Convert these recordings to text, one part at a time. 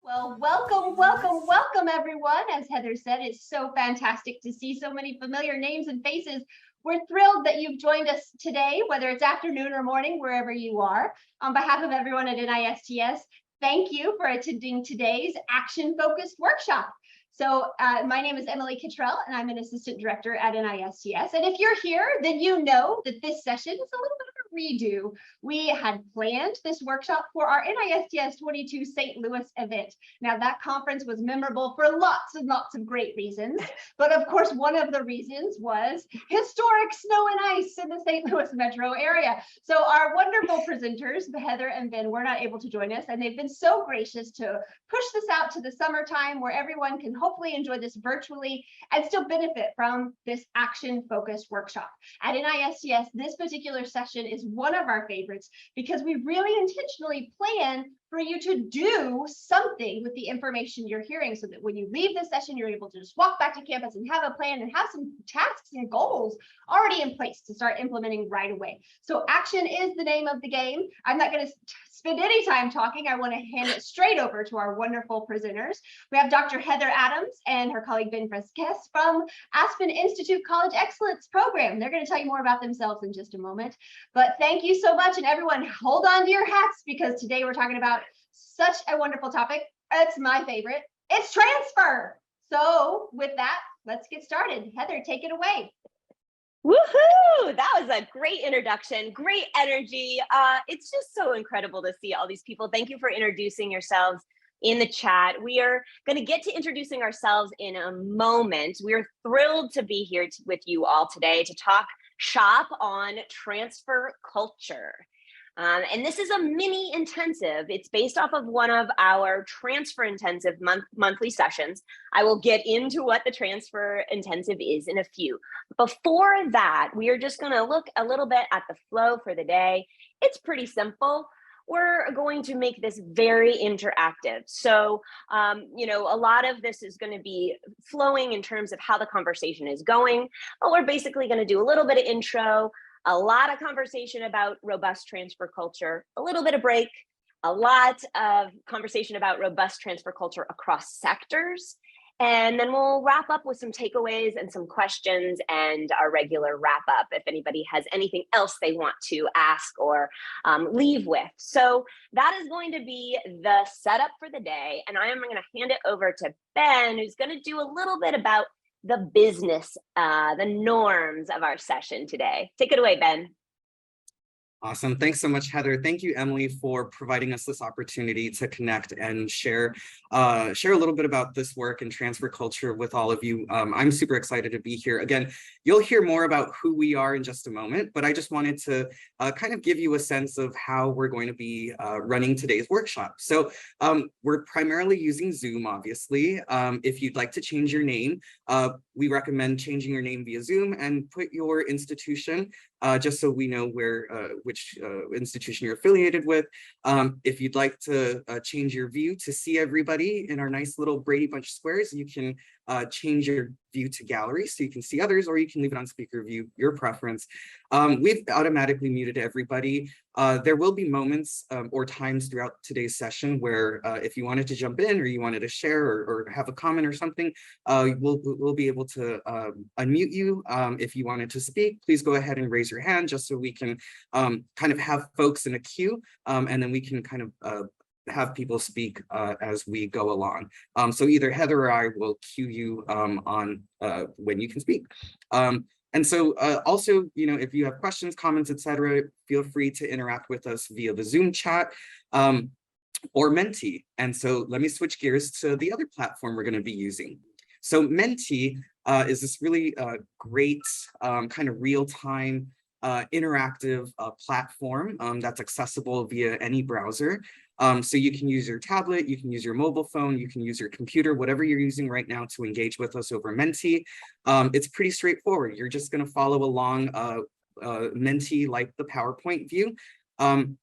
Well, welcome, everyone. As Heather said, it's so fantastic to see so many familiar names and faces. We're thrilled that you've joined us today, whether it's afternoon or morning, wherever you are. On behalf of everyone at NISTS, thank you for attending today's action-focused workshop. So my name is Emily Kittrell, and I'm an assistant director at NISTS. And if you're here, then you know that this session is a little bit of a redo. We had planned this workshop for our NISTS 22 St. Louis event. Now, that conference was memorable for lots and lots of great reasons. But of course, one of the reasons was historic snow and ice in the St. Louis metro area. So our wonderful presenters, Heather and Ben, were not able to join us, and they've been so gracious to push this out to the summertime where everyone can hopefully enjoy this virtually and still benefit from this action-focused workshop. At NISTS, this particular session is one of our favorites because we really intentionally plan for you to do something with the information you're hearing so that when you leave this session, you're able to just walk back to campus and have a plan and have some tasks and goals already in place to start implementing right away. So action is the name of the game. I'm not going to spend any time talking. I want to hand it straight over to our wonderful presenters. We have Dr. Heather Adams and her colleague Ben Fresquez from Aspen Institute College Excellence Program. They're going to tell you more about themselves in just a moment. But thank you so much. And everyone, hold on to your hats because today we're talking about such a wonderful topic. It's my favorite. It's transfer. So with that, let's get started. Heather, take it away. Woohoo! That was a great introduction, great energy. It's just so incredible to see all these people. Thank you for introducing yourselves in the chat. We are going to get to introducing ourselves in a moment. We're thrilled to be here with you all today to talk shop on transfer culture. And this is a mini intensive. It's based off of one of our transfer intensive monthly sessions. I will get into what the transfer intensive is in a few. Before that, we are just going to look a little bit at the flow for the day. It's pretty simple. We're going to make this very interactive. So, a lot of this is going to be flowing in terms of how the conversation is going, but we're basically going to do a little bit of intro, a lot of conversation about robust transfer culture, a little bit of break, a lot of conversation about robust transfer culture across sectors. And then we'll wrap up with some takeaways and some questions and our regular wrap up if anybody has anything else they want to ask or leave with. So that is going to be the setup for the day. And I am going to hand it over to Ben, who's going to do a little bit about the business, the norms of our session today. Take it away, Ben. Awesome. Thanks so much, Heather. Thank you, Emily, for providing us this opportunity to connect and share a little bit about this work and transfer culture with all of you. I'm super excited to be here. Again, you'll hear more about who we are in just a moment, but I just wanted to kind of give you a sense of how we're going to be running today's workshop. So we're primarily using Zoom, obviously. If you'd like to change your name, we recommend changing your name via Zoom and put your institution just so we know which institution you're affiliated with. If you'd like to change your view to see everybody in our nice little Brady Bunch squares, you can change your view to gallery so you can see others, or you can leave it on speaker view, your preference. We've automatically muted everybody. There will be moments or times throughout today's session where if you wanted to jump in or you wanted to share or have a comment or something, we'll be able to unmute you. If you wanted to speak, please go ahead and raise your hand just so we can kind of have folks in a queue, and then we can kind of have people speak as we go along. So either Heather or I will cue you on when you can speak. And so also, if you have questions, comments, etc., feel free to interact with us via the Zoom chat or Menti. And so let me switch gears to the other platform we're going to be using. So Menti is this really great kind of real-time interactive platform that's accessible via any browser. So you can use your tablet, you can use your mobile phone, you can use your computer, whatever you're using right now to engage with us over Menti. It's pretty straightforward. You're just going to follow along Menti like the PowerPoint view. And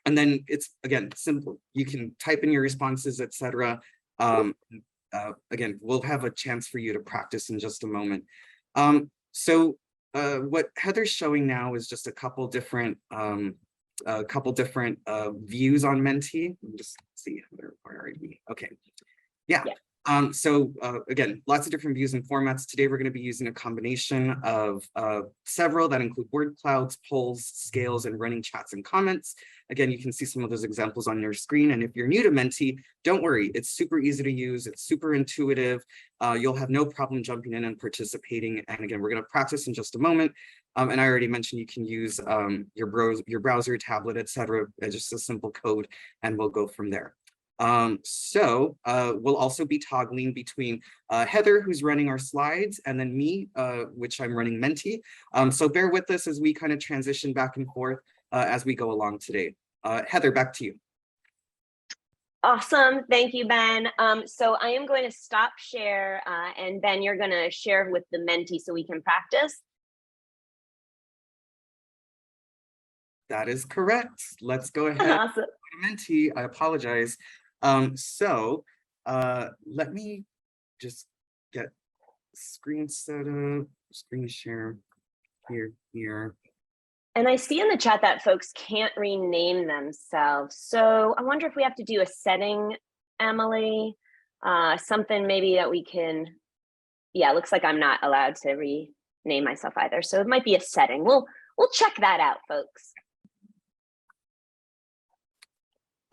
then it's, again, simple. You can type in your responses, etc. Again, we'll have a chance for you to practice in just a moment. What Heather's showing now is just a couple different a couple different views on Menti. Let me just see, where are we? Okay, yeah. So again, lots of different views and formats. Today, we're going to be using a combination of several that include word clouds, polls, scales, and running chats and comments. Again, you can see some of those examples on your screen. And if you're new to Menti, don't worry, it's super easy to use. It's super intuitive. You'll have no problem jumping in and participating. And again, we're going to practice in just a moment. And I already mentioned you can use your browser, tablet, etc. Just a simple code, and we'll go from there. We'll also be toggling between Heather, who's running our slides, and then me, which I'm running Menti. So bear with us as we kind of transition back and forth as we go along today. Heather, back to you. Awesome. Thank you, Ben. So I am going to stop share, and Ben, you're going to share with the Menti so we can practice. That is correct. Let's go ahead. Awesome. Menti, I apologize. Let me just get screen set up, screen share here. And I see in the chat that folks can't rename themselves. So I wonder if we have to do a setting, Emily, something maybe that we can, yeah, it looks like I'm not allowed to rename myself either. So it might be a setting. We'll check that out, folks.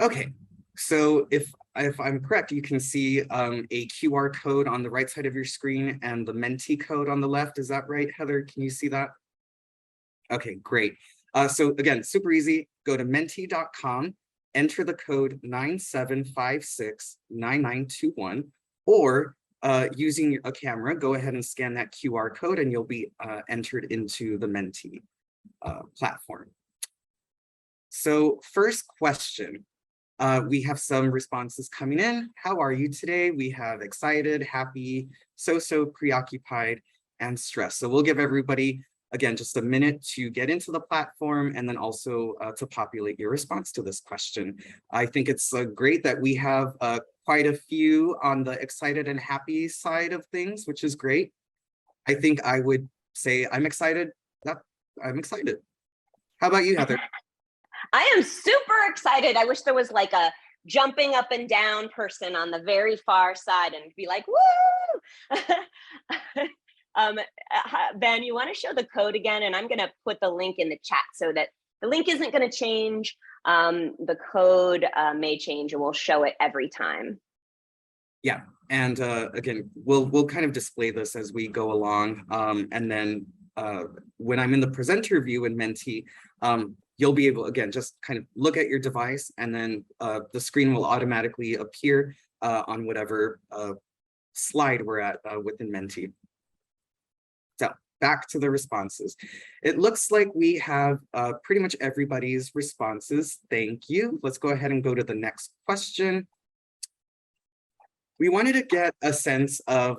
Okay. So if I'm correct, you can see a QR code on the right side of your screen and the Menti code on the left. Is that right, Heather? Can you see that? Okay, great. So again, super easy. Go to menti.com, enter the code 97569921, or using a camera, go ahead and scan that QR code and you'll be entered into the Menti platform. So first question. We have some responses coming in. How are you today? We have excited, happy, so preoccupied, and stressed. So we'll give everybody, again, just a minute to get into the platform and then also to populate your response to this question. I think it's great that we have quite a few on the excited and happy side of things, which is great. I think I would say I'm excited. I'm excited. How about you, Heather? I am super excited. I wish there was like a jumping up and down person on the very far side and be like, woo! Ben, you want to show the code again? And I'm going to put the link in the chat so that the link isn't going to change. The code may change and we'll show it every time. Yeah, and again, we'll kind of display this as we go along. And then when I'm in the presenter view in Menti, you'll be able, again, just kind of look at your device and then the screen will automatically appear on whatever slide we're at within Menti. So back to the responses. It looks like we have pretty much everybody's responses. Thank you. Let's go ahead and go to the next question. We wanted to get a sense of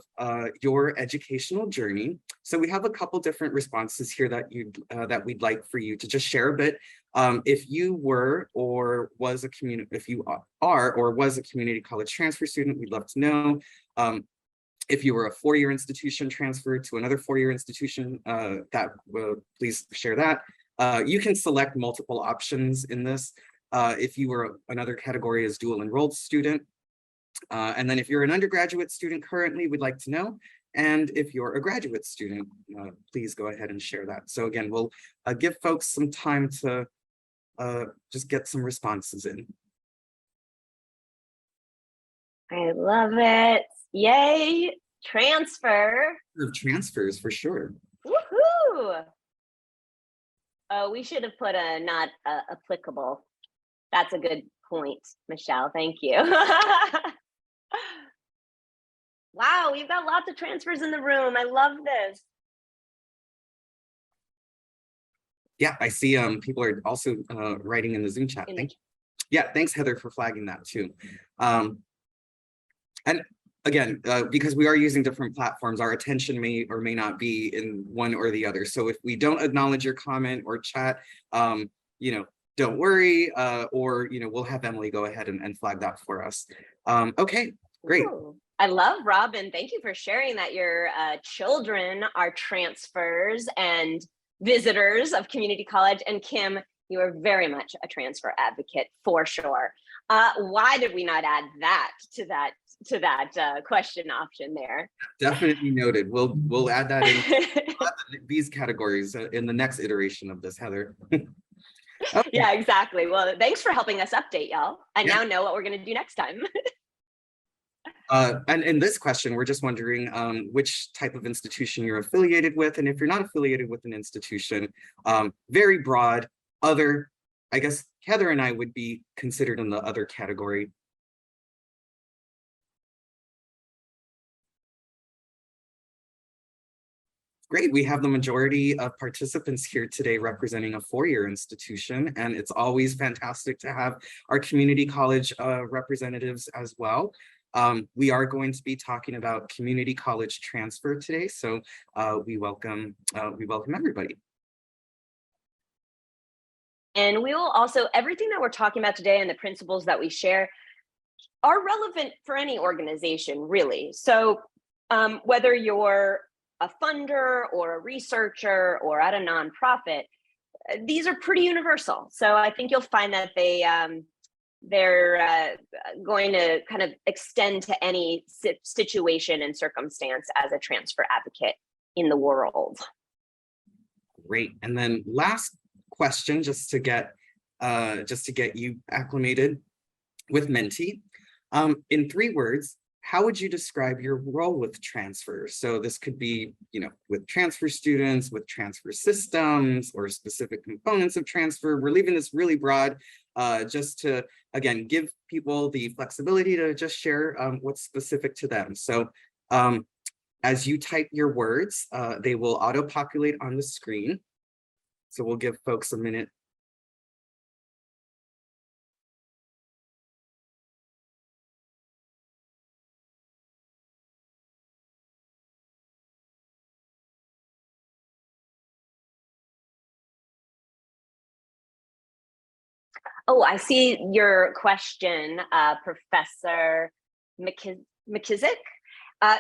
your educational journey. So we have a couple different responses here that we'd like for you to just share a bit. If you were or was a community, if you are or was a community college transfer student, we'd love to know. If you were a four-year institution transferred to another four-year institution, please share that. You can select multiple options in this. If you were another category as dual enrolled student. And then if you're an undergraduate student currently, we'd like to know. And if you're a graduate student, please go ahead and share that. So again, we'll give folks some time to just get some responses in. I love it. Yay, transfer. Transfers for sure. Woohoo! Oh, we should have put a not applicable. That's a good point, Michelle. Thank you. Wow, we've got lots of transfers in the room. I love this. Yeah, I see people are also writing in the Zoom chat. Yeah, thanks, Heather, for flagging that too. And again, because we are using different platforms, our attention may or may not be in one or the other. So if we don't acknowledge your comment or chat, don't worry, or we'll have Emily go ahead and flag that for us. Okay, great. Ooh, I love Robin. Thank you for sharing that your children are transfers and visitors of community college. And Kim, You are very much a transfer advocate for sure. Why did we not add that to that question option there? Definitely noted. We'll add that in these categories in the next iteration of this, Heather. Okay. Yeah, exactly. Well, thanks for helping us update, y'all. I Yeah. now know what we're going to do next time. And in this question, we're just wondering which type of institution you're affiliated with. And if you're not affiliated with an institution, very broad, other, I guess Heather and I would be considered in the other category. Great, we have the majority of participants here today representing a four-year institution, and it's always fantastic to have our community college representatives as well. We are going to be talking about community college transfer today, so we welcome everybody. And we will also, everything that we're talking about today and the principles that we share are relevant for any organization, really. So whether you're a funder or a researcher or at a nonprofit, these are pretty universal. So I think you'll find that they're going to kind of extend to any situation and circumstance as a transfer advocate in the world. Great. And then last question, just to get you acclimated with Menti. In 3 words, how would you describe your role with transfer? So this could be, with transfer students, with transfer systems, or specific components of transfer. We're leaving this really broad, just to, again, give people the flexibility to just share what's specific to them. So as you type your words, they will auto-populate on the screen. So we'll give folks a minute. Oh, I see your question, Professor McKissick.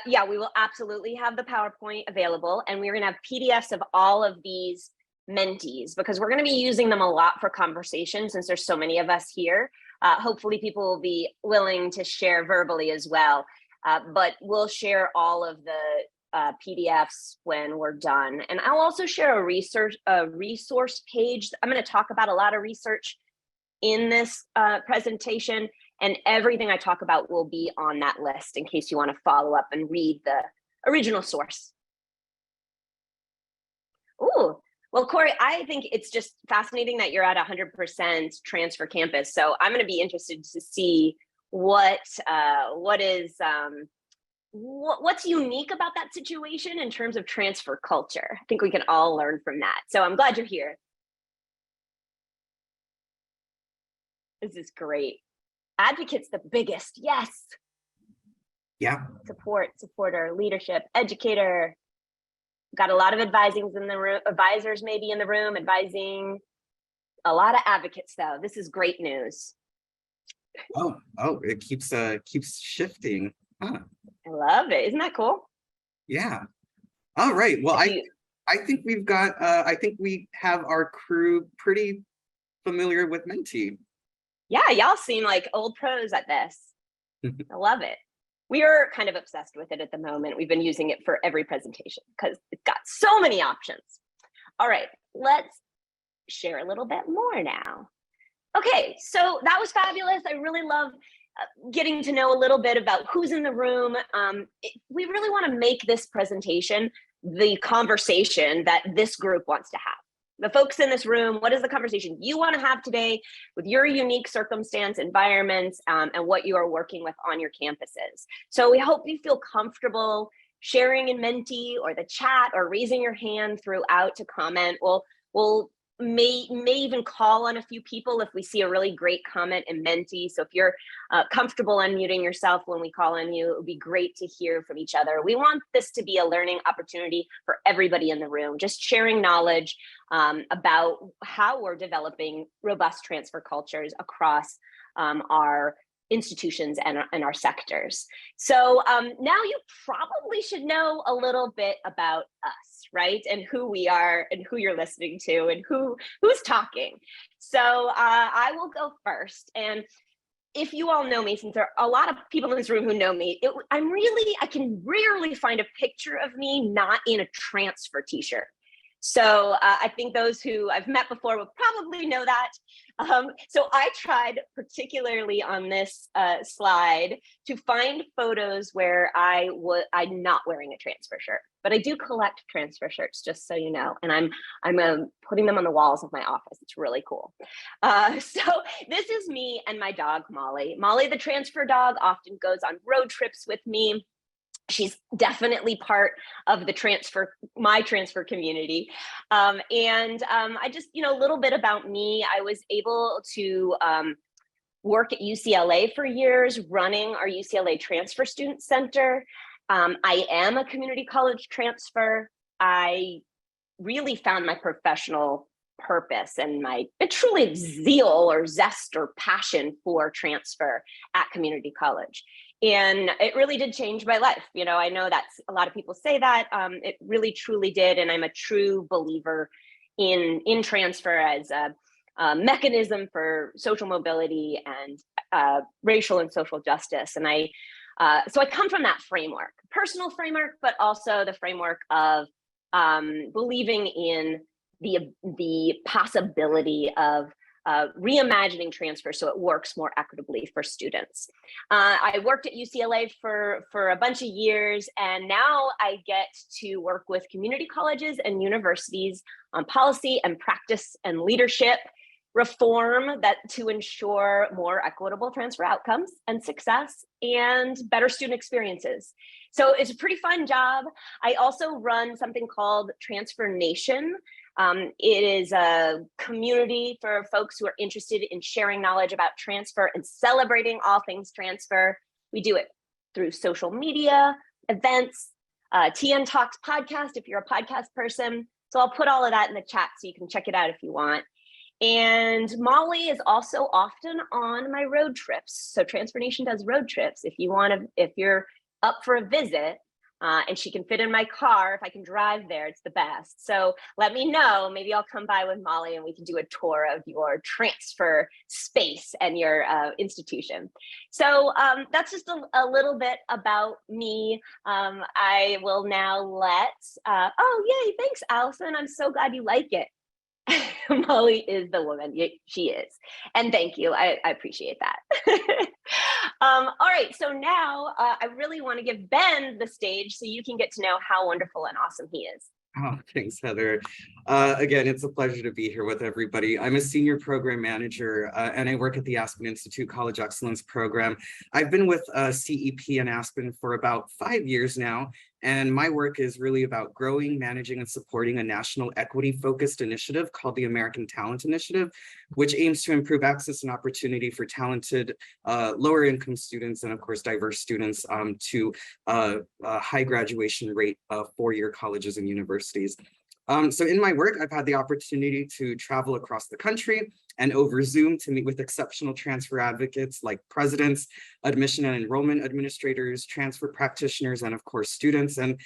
Yeah, we will absolutely have the PowerPoint available, and we're going to have PDFs of all of these mentees because we're going to be using them a lot for conversation since there's so many of us here. Hopefully people will be willing to share verbally as well, but we'll share all of the PDFs when we're done. And I'll also share a resource page. I'm going to talk about a lot of research in this presentation, and everything I talk about will be on that list in case you want to follow up and read the original source. Ooh, well, Corey, I think it's just fascinating that you're at 100% transfer campus. So I'm going to be interested to see what's unique about that situation in terms of transfer culture. I think we can all learn from that. So I'm glad you're here. This is great. Advocates, the biggest, yes. Yeah. Supporter, leadership, educator. Got a lot of advisors in the room, advisors maybe in the room, advising. A lot of advocates though. This is great news. Oh, it keeps shifting. Huh. I love it. Isn't that cool? Yeah. All right. Well, I think we've got I think we have our crew pretty familiar with Menti. Yeah, y'all seem like old pros at this. I love it. We are kind of obsessed with it at the moment. We've been using it for every presentation because it's got so many options. All right, let's share a little bit more now. Okay, so that was fabulous. I really love getting to know a little bit about who's in the room. We really want to make this presentation the conversation that this group wants to have. The folks in this room, what is the conversation you want to have today with your unique circumstance, environments, and what you are working with on your campuses? So we hope you feel comfortable sharing in Menti or the chat or raising your hand throughout to comment. We'll may even call on a few people if we see a really great comment in Menti. So if you're comfortable unmuting yourself when we call on you, it would be great to hear from each other. We want this to be a learning opportunity for everybody in the room, just sharing knowledge about how we're developing robust transfer cultures across our institutions and our sectors. So now you probably should know a little bit about us, right? And who we are and who you're listening to and who's talking. So I will go first. And if you all know me, since there are a lot of people in this room who know me, I can rarely find a picture of me not in a transfer t-shirt. So I think those who I've met before will probably know that. So I tried, particularly on this slide, to find photos where I'm not wearing a transfer shirt. But I do collect transfer shirts, just so you know, and I'm putting them on the walls of my office. It's really cool. So this is me and my dog, Molly. Molly, the transfer dog, often goes on road trips with me. She's definitely part of the my transfer community. I just, a little bit about me. I was able to work at UCLA for years, running our UCLA Transfer Student Center. I am a community college transfer. I really found my professional purpose and my truly zeal or zest or passion for transfer at community college. And it really did change my life. I know that's a lot of people say that. It really, truly did. And I'm a true believer in transfer as a mechanism for social mobility and racial and social justice. And so I come from that framework, personal framework, but also the framework of believing in the possibility of reimagining transfer so it works more equitably for students. I worked at UCLA for a bunch of years, and now I get to work with community colleges and universities on policy and practice and leadership reform to ensure more equitable transfer outcomes and success and better student experiences. So it's a pretty fun job. I also run something called Transfer Nation. It is a community for folks who are interested in sharing knowledge about transfer and celebrating all things transfer. We do it through social media, events, TN Talks podcast, if you're a podcast person. So I'll put all of that in the chat so you can check it out if you want. And Molly is also often on my road trips. So Transfer Nation does road trips. If you're up for a visit, and she can fit in my car, if I can drive there, it's the best. So let me know, maybe I'll come by with Molly and we can do a tour of your transfer space and your institution. So that's just a little bit about me. I will now oh yay, thanks Allison, I'm so glad you like it. Molly is the woman, she is. And thank you, I appreciate that. All right, so now I really want to give Ben the stage so you can get to know how wonderful and awesome he is. Oh, thanks, Heather. Again, it's a pleasure to be here with everybody. I'm a senior program manager and I work at the Aspen Institute College Excellence Program. I've been with CEP and Aspen for about 5 years now, and my work is really about growing, managing, and supporting a national equity-focused initiative called the American Talent Initiative, which aims to improve access and opportunity for talented, lower-income students and, of course, diverse students to a high graduation rate of four-year colleges and universities. So in my work, I've had the opportunity to travel across the country and over Zoom to meet with exceptional transfer advocates like presidents, admission and enrollment administrators, transfer practitioners, and of course, students. And,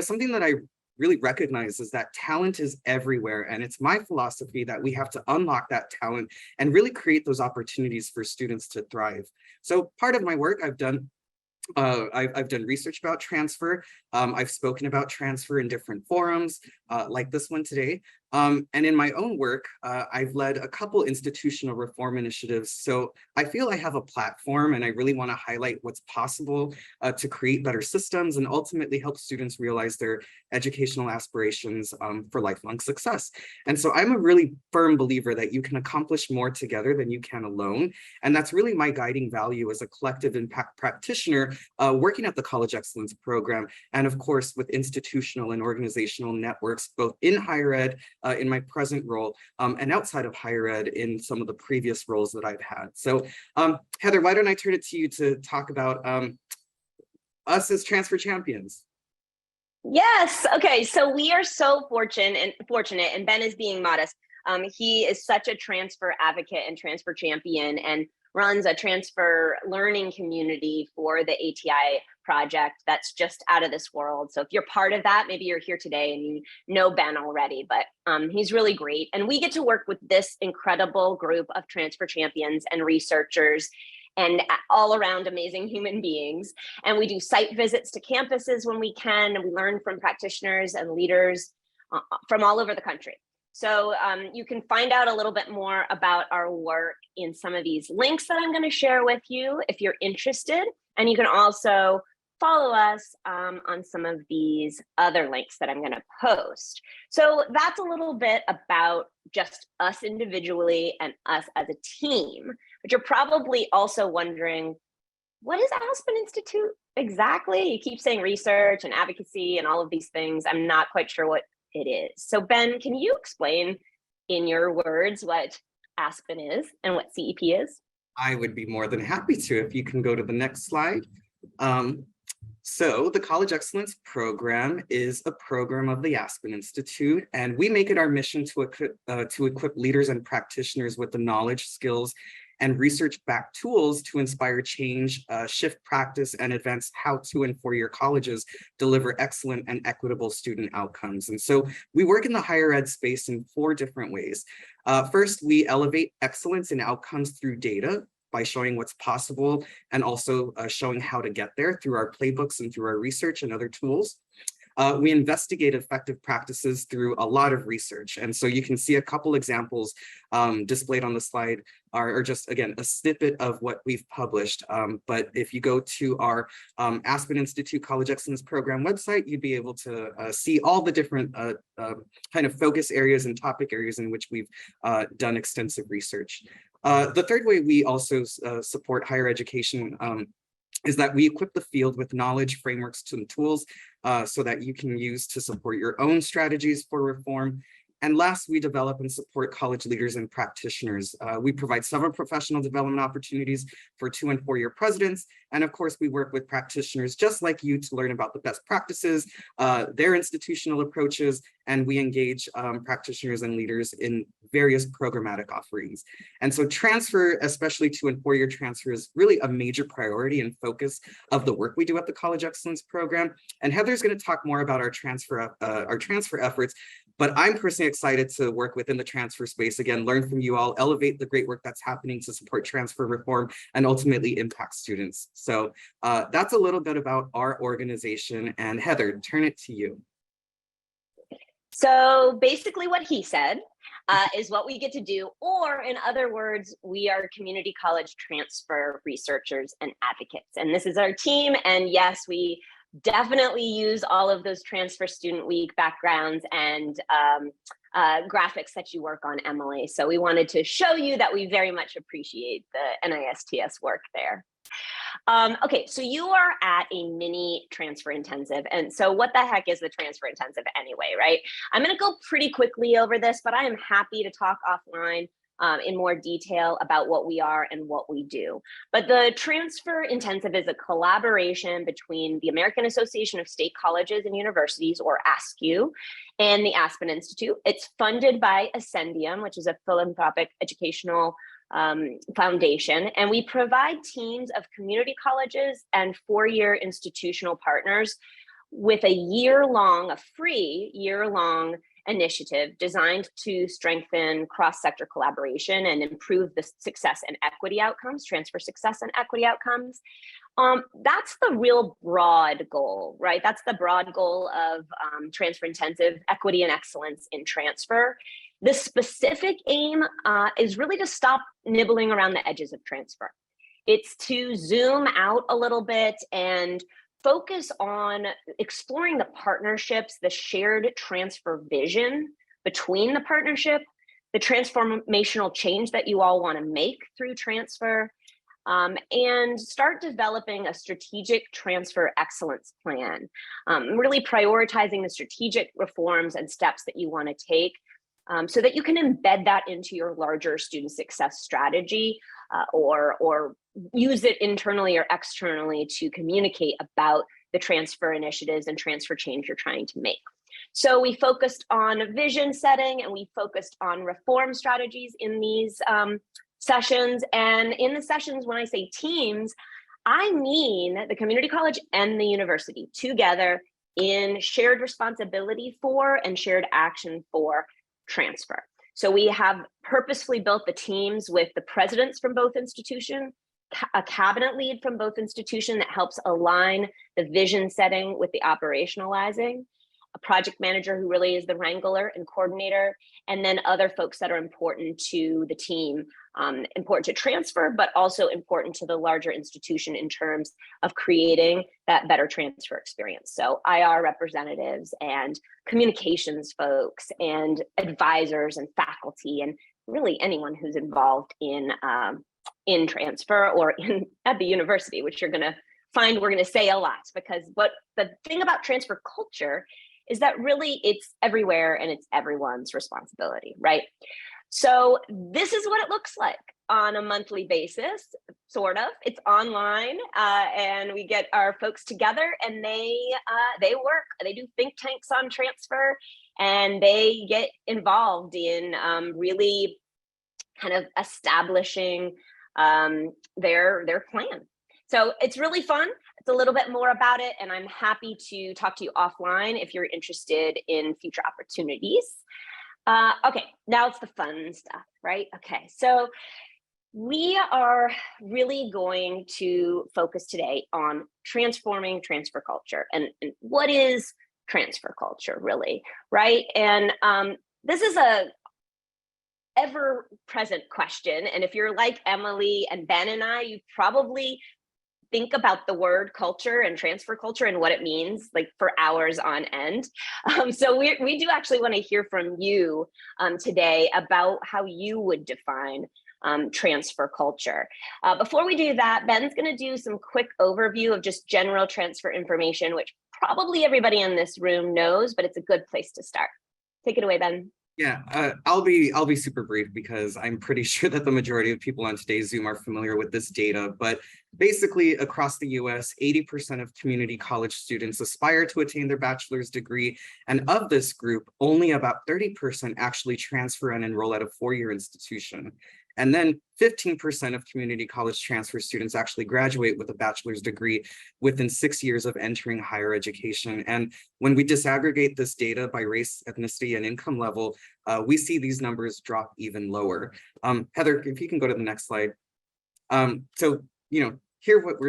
something that I really recognize is that talent is everywhere. And it's my philosophy that we have to unlock that talent and really create those opportunities for students to thrive. So part of my work I've done research about transfer. I've spoken about transfer in different forums like this one today. And in my own work, I've led a couple institutional reform initiatives. So I feel I have a platform and I really want to highlight what's possible to create better systems and ultimately help students realize their educational aspirations for lifelong success. And so I'm a really firm believer that you can accomplish more together than you can alone. And that's really my guiding value as a collective impact practitioner working at the College Excellence Program. And of course, with institutional and organizational networks, both in higher ed, in my present role, and outside of higher ed in some of the previous roles that I've had. So Heather, why don't I turn it to you to talk about us as transfer champions? Yes, okay, so we are so fortunate, and Ben is being modest. He is such a transfer advocate and transfer champion, and runs a transfer learning community for the ATI project that's just out of this world. So if you're part of that, maybe you're here today and you know Ben already, but he's really great. And we get to work with this incredible group of transfer champions and researchers and all around amazing human beings. And we do site visits to campuses when we can, and we learn from practitioners and leaders from all over the country. So you can find out a little bit more about our work in some of these links that I'm going to share with you if you're interested. And you can also follow us on some of these other links that I'm going to post. So that's a little bit about just us individually and us as a team. But you're probably also wondering, what is Aspen Institute exactly? You keep saying research and advocacy and all of these things. I'm not quite sure what it is. So Ben, can you explain in your words what Aspen is and what CEP is? I would be more than happy to if you can go to the next slide. So the College Excellence Program is a program of the Aspen Institute, and we make it our mission to equip leaders and practitioners with the knowledge, skills, and research-backed tools to inspire change, shift practice, and advance how 2- and 4-year colleges deliver excellent and equitable student outcomes. And so we work in the higher ed space in 4 different ways. First, we elevate excellence in outcomes through data by showing what's possible and also showing how to get there through our playbooks and through our research and other tools. We investigate effective practices through a lot of research. And so you can see a couple examples displayed on the slide are just, again, a snippet of what we've published. But if you go to our Aspen Institute College Excellence Program website, you'd be able to see all the different kind of focus areas and topic areas in which we've done extensive research. The third way we also support higher education is that we equip the field with knowledge, frameworks, and tools so that you can use to support your own strategies for reform. And last, we develop and support college leaders and practitioners. We provide several professional development opportunities for 2- and 4-year presidents. And of course, we work with practitioners just like you to learn about the best practices, their institutional approaches, and we engage practitioners and leaders in various programmatic offerings. And so transfer, especially 2- and 4-year transfer, is really a major priority and focus of the work we do at the College Excellence Program. And Heather's going to talk more about our transfer efforts. But I'm personally excited to work within the transfer space, again, learn from you all, elevate the great work that's happening to support transfer reform and ultimately impact students. So that's a little bit about our organization. And Heather, turn it to you. So basically what he said is what we get to do, or in other words, we are community college transfer researchers and advocates. And this is our team. And yes, we definitely use all of those transfer student week backgrounds and graphics that you work on, Emily. So we wanted to show you that we very much appreciate the NISTS work there. Okay, so you are at a mini transfer intensive. And so what the heck is the transfer intensive anyway, right? I'm going to go pretty quickly over this, but I am happy to talk offline in more detail about what we are and what we do. But the Transfer Intensive is a collaboration between the American Association of State Colleges and Universities, or ASCU, and the Aspen Institute. It's funded by Ascendium, which is a philanthropic educational foundation, and we provide teams of community colleges and 4-year institutional partners with a free year-long initiative designed to strengthen cross-sector collaboration and improve the success and equity outcomes, transfer success and equity outcomes. That's the real broad goal, right? That's the broad goal of Transfer Intensive, equity and excellence in transfer. The specific aim is really to stop nibbling around the edges of transfer. It's to zoom out a little bit and focus on exploring the partnerships, the shared transfer vision between the partnership, the transformational change that you all want to make through transfer, and start developing a strategic transfer excellence plan, really prioritizing the strategic reforms and steps that you want to take so that you can embed that into your larger student success strategy or use it internally or externally to communicate about the transfer initiatives and transfer change you're trying to make. So we focused on vision setting and we focused on reform strategies in these sessions. And in the sessions, when I say teams, I mean the community college and the university together in shared responsibility for and shared action for transfer. So we have purposefully built the teams with the presidents from both institutions, a cabinet lead from both institutions that helps align the vision setting with the operationalizing, a project manager who really is the wrangler and coordinator, and then other folks that are important to the team, important to transfer, but also important to the larger institution in terms of creating that better transfer experience. So IR representatives and communications folks and advisors and faculty and really anyone who's involved in transfer or at the university, which you're going to find we're going to say a lot, because what the thing about transfer culture is that really it's everywhere and it's everyone's responsibility, right? So this is what it looks like on a monthly basis, sort of. It's online, and we get our folks together, and they work. They do think tanks on transfer, and they get involved in really kind of establishing their plan. So it's really fun. It's a little bit more about it, and I'm happy to talk to you offline if you're interested in future opportunities. Okay, now it's the fun stuff, right? Okay, so we are really going to focus today on transforming transfer culture and what is transfer culture really, right? And this is a ever-present question, and if you're like Emily and Ben and I, you probably think about the word culture and transfer culture and what it means like for hours on end. So we do actually want to hear from you today about how you would define transfer culture. Before we do that, Ben's going to do some quick overview of just general transfer information, which probably everybody in this room knows, but it's a good place to start. Take it away, Ben. Yeah, I'll be super brief because I'm pretty sure that the majority of people on today's Zoom are familiar with this data. But basically, across the US, 80% of community college students aspire to attain their bachelor's degree. And of this group, only about 30% actually transfer and enroll at a four-year institution. And then 15% of community college transfer students actually graduate with a bachelor's degree within 6 years of entering higher education. And when we disaggregate this data by race, ethnicity, and income level, we see these numbers drop even lower. Heather, if you can go to the next slide. So, here what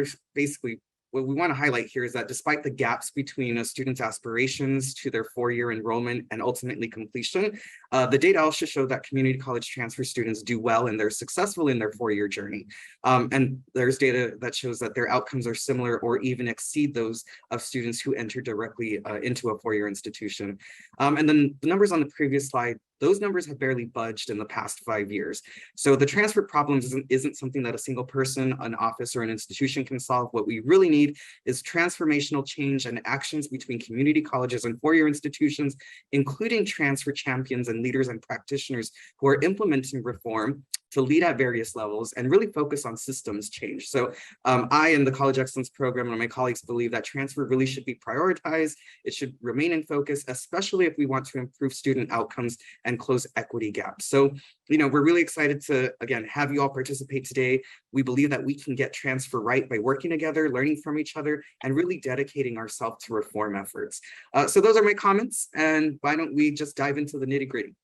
we want to highlight here is that despite the gaps between a student's aspirations to their four-year enrollment and ultimately completion, the data also show that community college transfer students do well and they're successful in their four-year journey. And there's data that shows that their outcomes are similar or even exceed those of students who enter directly into a four-year institution. And then the numbers on the previous slide, those numbers have barely budged in the past 5 years. So the transfer problem isn't something that a single person, an office, or an institution can solve. What we really need is transformational change and actions between community colleges and four-year institutions, including transfer champions and leaders and practitioners who are implementing reform to lead at various levels and really focus on systems change. So I and the College Excellence Program and my colleagues believe that transfer really should be prioritized. It should remain in focus, especially if we want to improve student outcomes and close equity gaps. So, we're really excited to, again, have you all participate today. We believe that we can get transfer right by working together, learning from each other, and really dedicating ourselves to reform efforts. So those are my comments, and why don't we just dive into the nitty-gritty?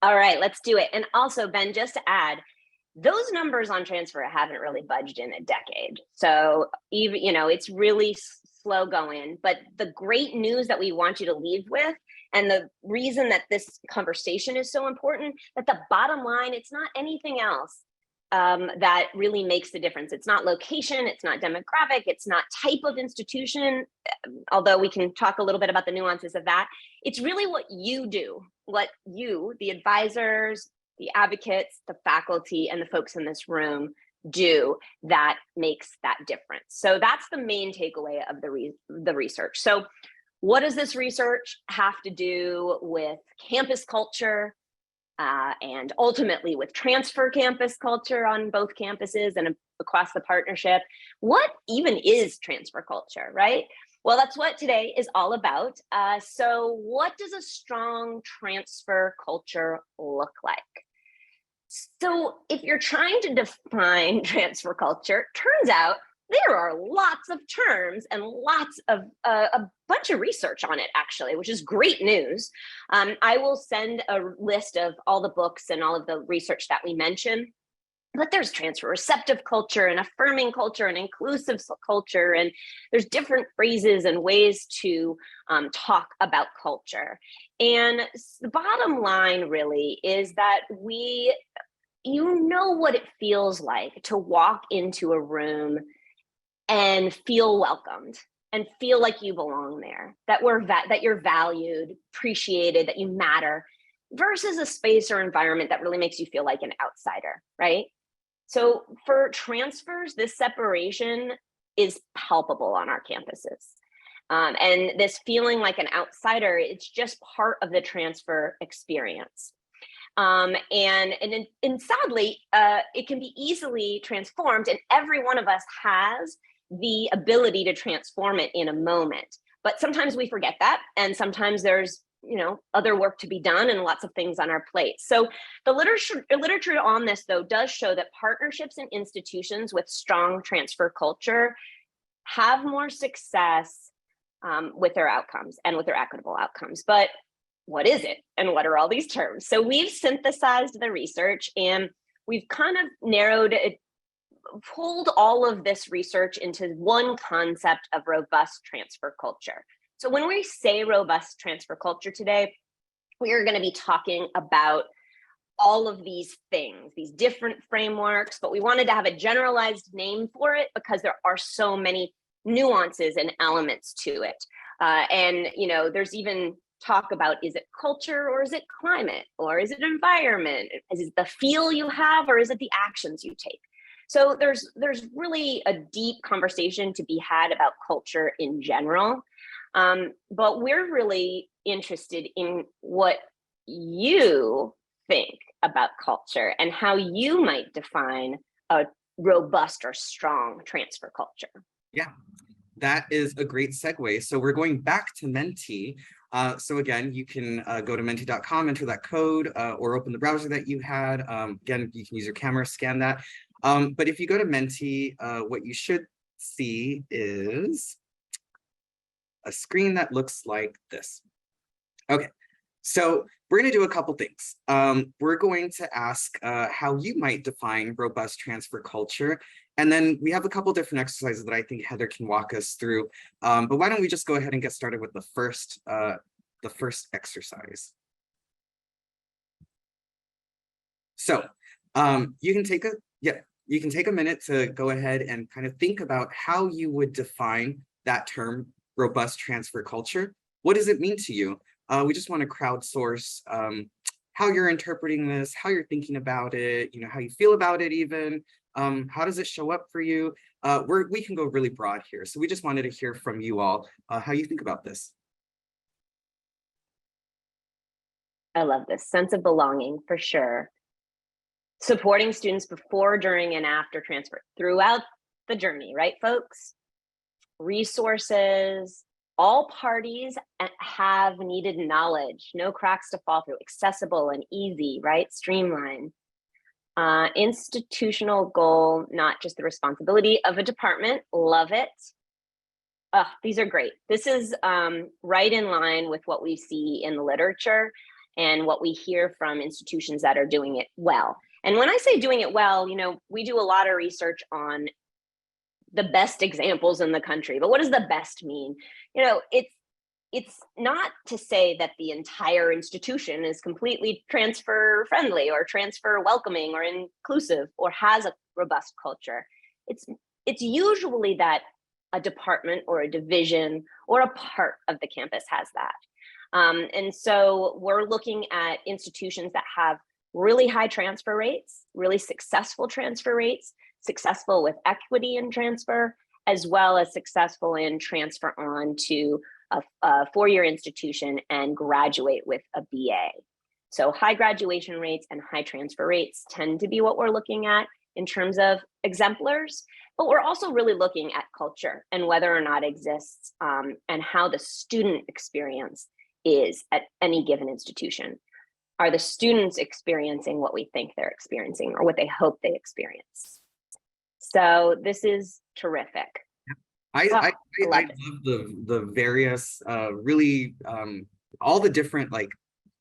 All right, let's do it. And also, Ben, just to add, those numbers on transfer haven't really budged in a decade. So even, it's really slow going, but the great news that we want you to leave with, and the reason that this conversation is so important, that the bottom line, it's not anything else that really makes the difference. It's not location, it's not demographic, it's not type of institution, although we can talk a little bit about the nuances of that. It's really what you do, what you, the advisors, the advocates, the faculty, and the folks in this room do that makes that difference. So that's the main takeaway of the research. So what does this research have to do with campus culture, and ultimately with transfer campus culture on both campuses and across the partnership? What even is transfer culture, right? Well, that's what today is all about. So what does a strong transfer culture look like? So if you're trying to define transfer culture, turns out there are lots of terms and lots of a bunch of research on it, actually, which is great news. I will send a list of all the books and all of the research that we mentioned. But there's transfer receptive culture and affirming culture and inclusive culture, and there's different phrases and ways to talk about culture. And the bottom line really is that you know what it feels like to walk into a room and feel welcomed and feel like you belong there, that you're valued, appreciated, that you matter, versus a space or environment that really makes you feel like an outsider, right? So for transfers, this separation is palpable on our campuses. And this feeling like an outsider, it's just part of the transfer experience. And sadly, it can be easily transformed, and every one of us has the ability to transform it in a moment. But sometimes we forget that, and sometimes there's other work to be done and lots of things on our plate. So the literature on this, though, does show that partnerships and institutions with strong transfer culture have more success with their outcomes and with their equitable outcomes. But what is it? And what are all these terms? So we've synthesized the research, and we've kind of narrowed it, pulled all of this research into one concept of robust transfer culture. So when we say robust transfer culture today, we are going to be talking about all of these things, these different frameworks, but we wanted to have a generalized name for it because there are so many nuances and elements to it. And there's even talk about, is it culture or is it climate or is it environment? Is it the feel you have or is it the actions you take? So there's really a deep conversation to be had about culture in general. But we're really interested in what you think about culture and how you might define a robust or strong transfer culture. Yeah, that is a great segue. So we're going back to Menti. So again, you can go to menti.com, enter that code, or open the browser that you had. Again, you can use your camera, scan that. But if you go to Menti, what you should see is a screen that looks like this. Okay, so we're going to do a couple things. We're going to ask how you might define robust transfer culture. And then we have a couple different exercises that I think Heather can walk us through. But why don't we just go ahead and get started with the first exercise. So you can take a minute to go ahead and kind of think about how you would define that term, robust transfer culture. What does it mean to you? We just want to crowdsource how you're interpreting this, how you're thinking about it, how you feel about it even. How does it show up for you? We can go really broad here. So we just wanted to hear from you all how you think about this. I love this sense of belonging for sure. Supporting students before, during, and after transfer throughout the journey, right, folks? Resources, all parties have needed knowledge, no cracks to fall through, accessible and easy, right? Streamlined. Institutional goal, not just the responsibility of a department. Love it. These are great. This is right in line with what we see in the literature and what we hear from institutions that are doing it well. And when I say doing it well, we do a lot of research on the best examples in the country, but what does the best mean? It's not to say that the entire institution is completely transfer friendly or transfer welcoming or inclusive or has a robust culture. It's usually that a department or a division or a part of the campus has that. And so we're looking at institutions that have really high transfer rates, really successful transfer rates, successful with equity in transfer, as well as successful in transfer on to a four-year institution and graduate with a BA. So high graduation rates and high transfer rates tend to be what we're looking at. in terms of exemplars, but we're also really looking at culture and whether or not it exists, and how the student experience is at any given institution. Are the students experiencing what we think they're experiencing or what they hope they experience? So this is terrific. I love the various really all the different, like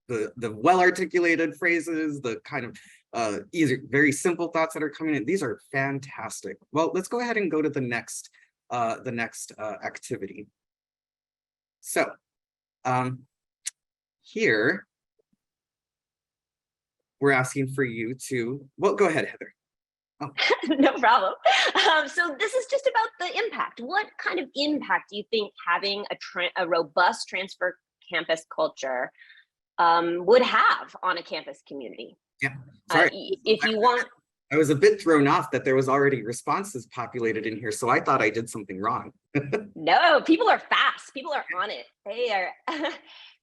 the well-articulated phrases, the kind of either very simple thoughts that are coming in. These are fantastic. Well, let's go ahead and go to the next activity. So here we're asking for you to, well, go ahead, Heather. Oh. No problem. So this is just about the impact. What kind of impact do you think having a robust transfer campus culture would have on a campus community? Yeah, sorry. If you want. I was a bit thrown off that there was already responses populated in here, so I thought I did something wrong. No, people are fast. People are on it. They are.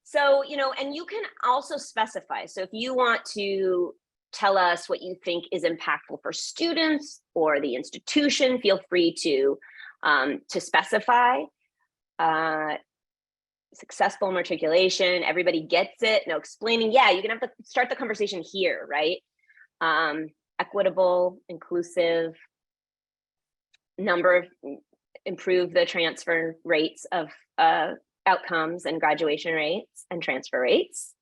So, and you can also specify. So if you want to tell us what you think is impactful for students or the institution, feel free to specify. Successful matriculation, everybody gets it, no explaining. Yeah, you're gonna have to start the conversation here, right? Equitable, inclusive, improve the transfer rates of outcomes and graduation rates and transfer rates,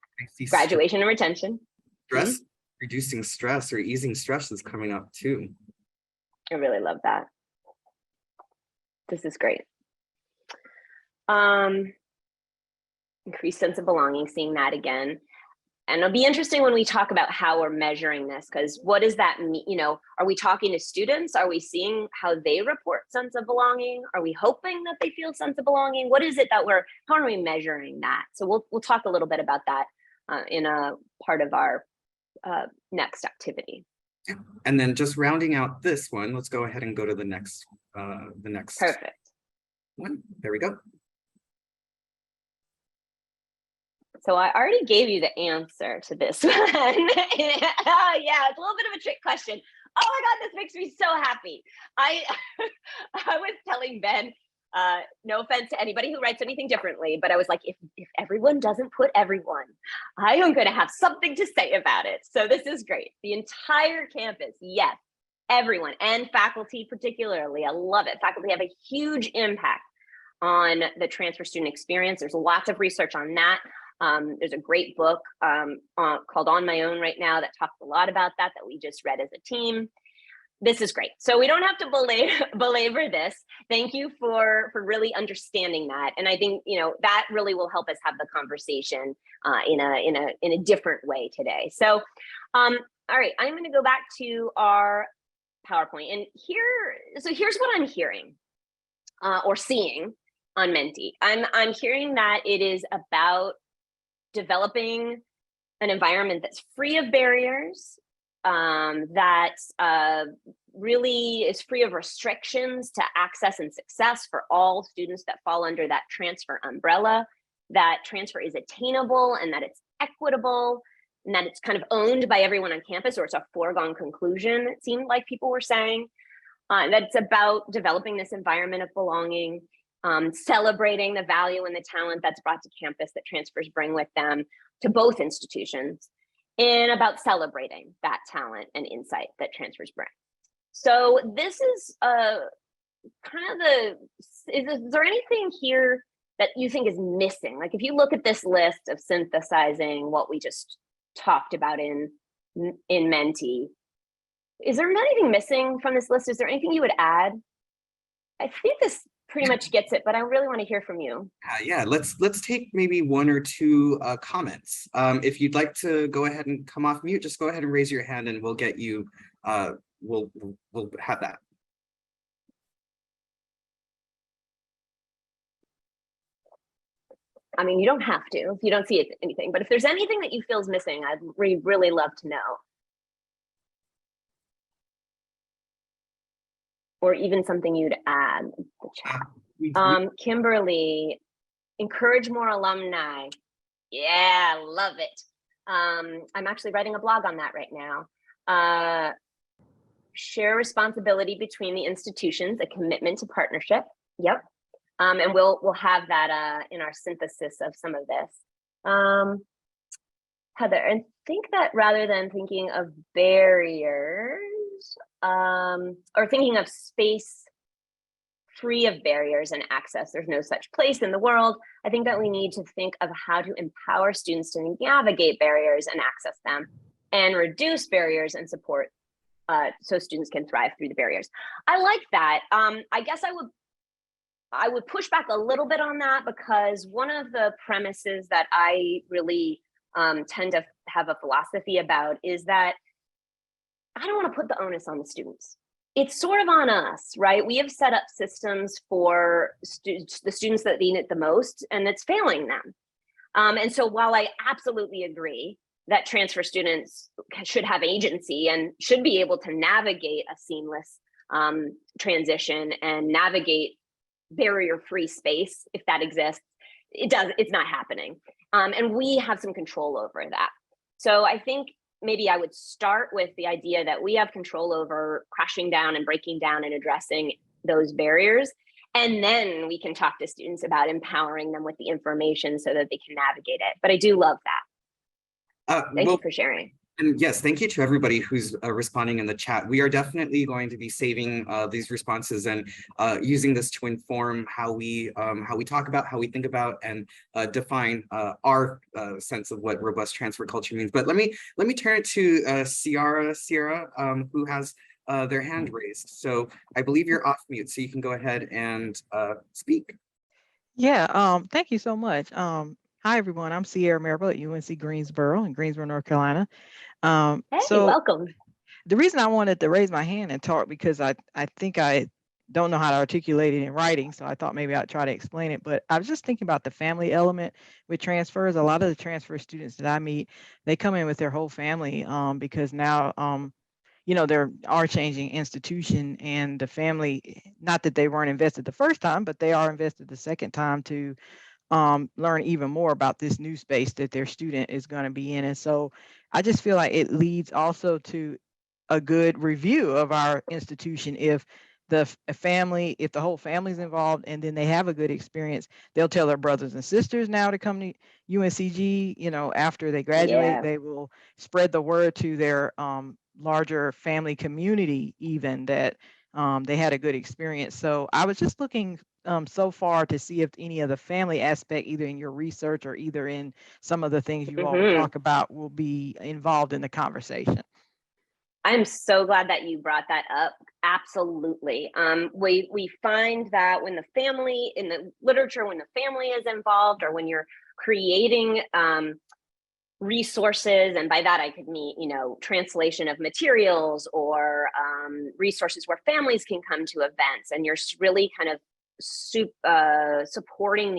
graduation and retention. Stress, reducing stress or easing stress is coming up too. I really love that. This is great. Increased sense of belonging, seeing that again. And it'll be interesting when we talk about how we're measuring this, because what does that mean? Are we talking to students? Are we seeing how they report sense of belonging? Are we hoping that they feel sense of belonging? What is it that how are we measuring that? So we'll talk a little bit about that in a part of our next activity. And then just rounding out this one, let's go ahead and go to the next Perfect one. There we go. So I already gave you the answer to this one. Yeah, it's a little bit of a trick question. Oh my God, this makes me so happy. I was telling Ben, no offense to anybody who writes anything differently, but I was like, if everyone doesn't put everyone, I am going to have something to say about it. So this is great. The entire campus, yes, everyone, and faculty particularly. I love it. Faculty have a huge impact on the transfer student experience. There's lots of research on that. There's a great book called On My Own right now that talks a lot about that we just read as a team. This is great. So we don't have to belabor this. Thank you for really understanding that. And I think, that really will help us have the conversation in a different way today. So, all right, I'm going to go back to our PowerPoint. And here's what I'm hearing or seeing on Menti. I'm hearing that it is about developing an environment that's free of barriers, that really is free of restrictions to access and success for all students that fall under that transfer umbrella, that transfer is attainable and that it's equitable and that it's kind of owned by everyone on campus, or it's a foregone conclusion, it seemed like people were saying. That it's about developing this environment of belonging, celebrating the value and the talent that's brought to campus that transfers bring with them to both institutions, and about celebrating that talent and insight that transfers bring. So this is kind of is there anything here that you think is missing? Like if you look at this list of synthesizing what we just talked about in Menti, is there anything missing from this list? Is there anything you would add? I think this pretty much gets it, but I really want to hear from you. Yeah, let's take maybe one or two comments. If you'd like to go ahead and come off mute, just go ahead and raise your hand and we'll get you, we'll have that. I mean, you don't have to if you don't see anything, but if there's anything that you feel is missing, I'd really love to know. Or even something you'd add in the chat. Kimberly, encourage more alumni. Yeah, love it. I'm actually writing a blog on that right now. share responsibility between the institutions, a commitment to partnership. Yep. And we'll have that in our synthesis of some of this. Heather, I think that rather than thinking of barriers or thinking of space free of barriers and access, there's no such place in the world. I think that we need to think of how to empower students to navigate barriers and access them, and reduce barriers and support so students can thrive through the barriers. I like that. I guess I would push back a little bit on that, because one of the premises that I really tend to have a philosophy about is that I don't want to put the onus on the students. It's sort of on us, right? We have set up systems for the students that need it the most, and it's failing them. And so while I absolutely agree that transfer students should have agency and should be able to navigate a seamless transition and navigate barrier-free space, if that exists, it's not happening. And we have some control over that. So I think maybe I would start with the idea that we have control over crashing down and breaking down and addressing those barriers. And then we can talk to students about empowering them with the information so that they can navigate it. But I do love that. Thank you for sharing. And yes, thank you to everybody who's responding in the chat. We are definitely going to be saving these responses and using this to inform how we talk about, how we think about, and define our sense of what robust transfer culture means. But let me turn it to Sierra, who has their hand raised. So I believe you're off mute, so you can go ahead and speak. Yeah, thank you so much. Hi, everyone. I'm Sierra Marable at UNC Greensboro in Greensboro, North Carolina. Hey, so welcome. The reason I wanted to raise my hand and talk, because I think I don't know how to articulate it in writing, so I thought maybe I'd try to explain it. But I was just thinking about the family element with transfers. A lot of the transfer students that I meet, they come in with their whole family because now, there are changing institution, and the family, not that they weren't invested the first time, but they are invested the second time to learn even more about this new space that their student is going to be in. And so I just feel like it leads also to a good review of our institution. If the if the whole family's involved and then they have a good experience, they'll tell their brothers and sisters now to come to UNCG, after they graduate. Yeah. They will spread the word to their larger family community, even that they had a good experience. So I was just looking so far to see if any of the family aspect, either in your research or either in some of the things you all will talk about, will be involved in the conversation. I'm so glad that you brought that up. Absolutely. We find that when the family, in the literature, when the family is involved, or when you're creating resources, and by that I could mean, translation of materials or resources where families can come to events, and you're really kind of supporting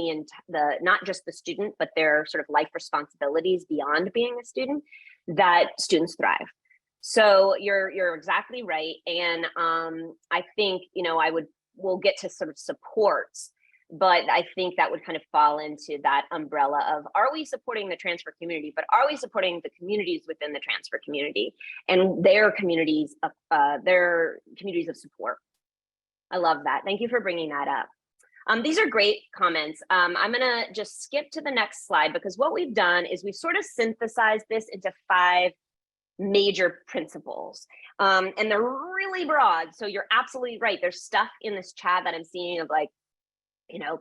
the not just the student, but their sort of life responsibilities beyond being a student, that students thrive. So you're exactly right. And I think, we'll get to sort of supports, but I think that would kind of fall into that umbrella of, are we supporting the transfer community, but are we supporting the communities within the transfer community and their communities of support? I love that. Thank you for bringing that up. These are great comments. I'm gonna just skip to the next slide, because what we've done is we've sort of synthesized this into 5 major principles, and they're really broad. So you're absolutely right. There's stuff in this chat that I'm seeing of like,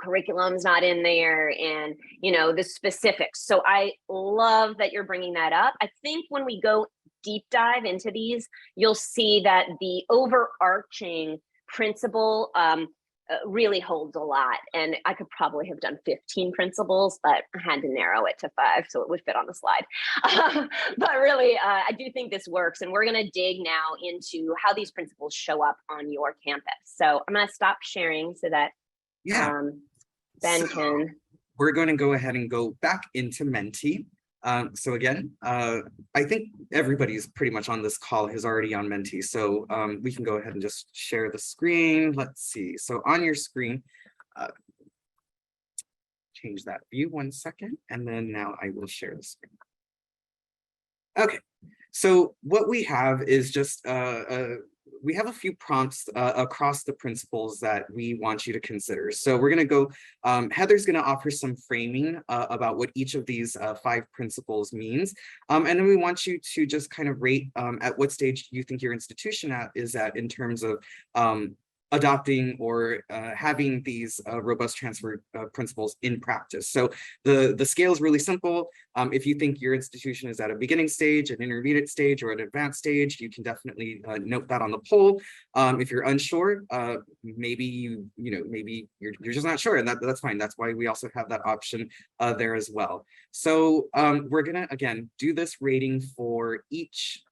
curriculum's not in there, and the specifics. So I love that you're bringing that up. I think when we go deep dive into these, you'll see that the overarching principle really holds a lot. And I could probably have done 15 principles, but I had to narrow it to 5 so it would fit on the slide. But really, I do think this works. And we're going to dig now into how these principles show up on your campus. So I'm going to stop sharing so that Ben can. We're going to go ahead and go back into Menti. So again, I think everybody's pretty much on this call is already on Menti. So we can go ahead and just share the screen. Let's see. So on your screen, change that view 1 second. And then now I will share the screen. Okay. So what we have is just we have a few prompts across the principles that we want you to consider. So we're going to go, Heather's going to offer some framing about what each of these 5 principles means. And then we want you to just kind of rate at what stage you think your institution is at in terms of adopting or having these robust transfer principles in practice. So the scale is really simple. If you think your institution is at a beginning stage, an intermediate stage, or an advanced stage, you can definitely note that on the poll. If you're unsure, maybe maybe you're just not sure, and that's fine. That's why we also have that option there as well. So we're gonna again do this rating for each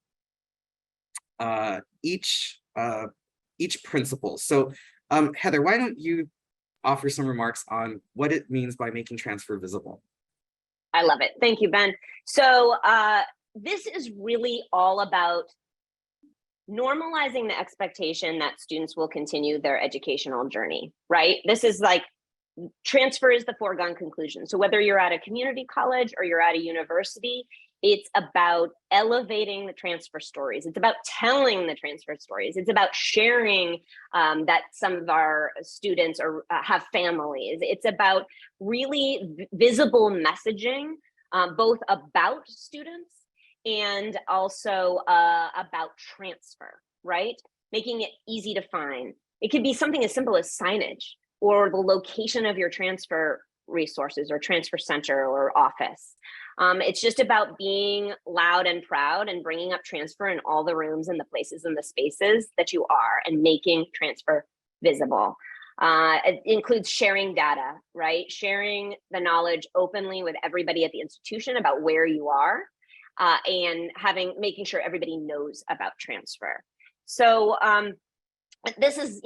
principle. So Heather, why don't you offer some remarks on what it means by making transfer visible? I love it. Thank you, Ben. So this is really all about normalizing the expectation that students will continue their educational journey, right? This is like, transfer is the foregone conclusion. So whether you're at a community college or you're at a university, it's about elevating the transfer stories. It's about telling the transfer stories. It's about sharing that some of our students have families. It's about really visible messaging, both about students and also about transfer, right? Making it easy to find. It could be something as simple as signage or the location of your transfer resources or transfer center or office. It's just about being loud and proud and bringing up transfer in all the rooms and the places and the spaces that you are and making transfer visible. It includes sharing data, right? Sharing the knowledge openly with everybody at the institution about where you are and making sure everybody knows about transfer. So this is,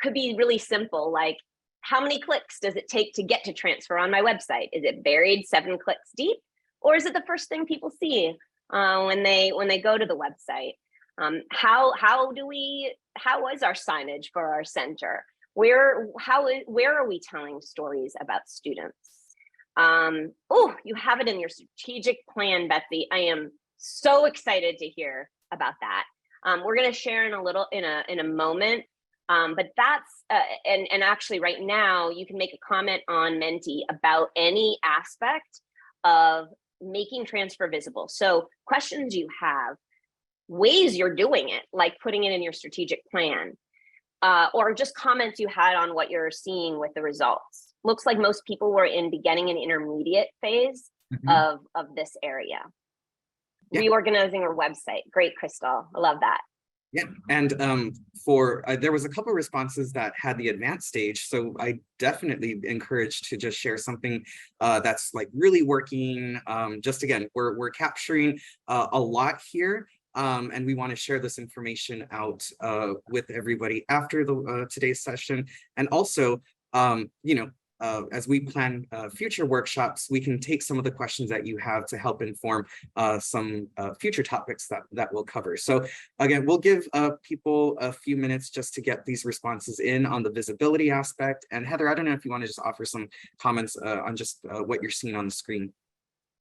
could be really simple, like how many clicks does it take to get to transfer on my website? Is it buried 7 clicks deep? Or is it the first thing people see when they go to the website? How is our signage for our center? Where are we telling stories about students? Oh, you have it in your strategic plan, Betsy. I am so excited to hear about that. We're going to share in a moment. But that's and actually right now you can make a comment on Menti about any aspect of making transfer visible. So questions you have, ways you're doing it, like putting it in your strategic plan, or just comments you had on what you're seeing with the results. Looks like most people were in beginning and intermediate phase of this area. Yeah. Reorganizing our website. Great, Crystal. I love that. Yeah, and there was a couple of responses that had the advanced stage, so I definitely encourage to just share something that's like really working. Just again, we're capturing a lot here, and we want to share this information out with everybody after the today's session, and also as we plan future workshops, we can take some of the questions that you have to help inform some future topics that we'll cover. So again, we'll give people a few minutes just to get these responses in on the visibility aspect. And Heather, I don't know if you want to just offer some comments on just what you're seeing on the screen.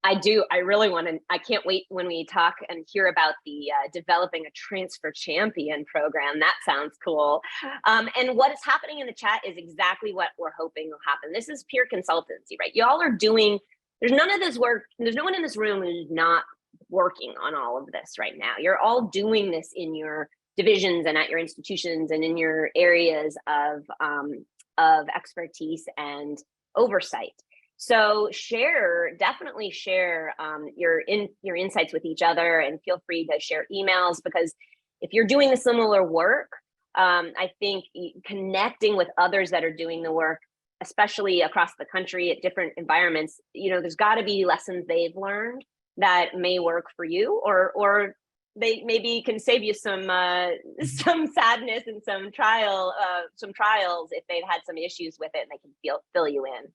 I do. I really want to. I can't wait when we talk and hear about the developing a transfer champion program. That sounds cool. And what is happening in the chat is exactly what we're hoping will happen. This is peer consultancy, right? Y'all are doing. There's none of this work. There's no one in this room who's not working on all of this right now. You're all doing this in your divisions and at your institutions and in your areas of expertise and oversight. So definitely share your insights with each other, and feel free to share emails, because if you're doing the similar work, I think connecting with others that are doing the work, especially across the country at different environments, there's got to be lessons they've learned that may work for you, or they maybe can save you some sadness and some trials if they've had some issues with it, and they can fill you in.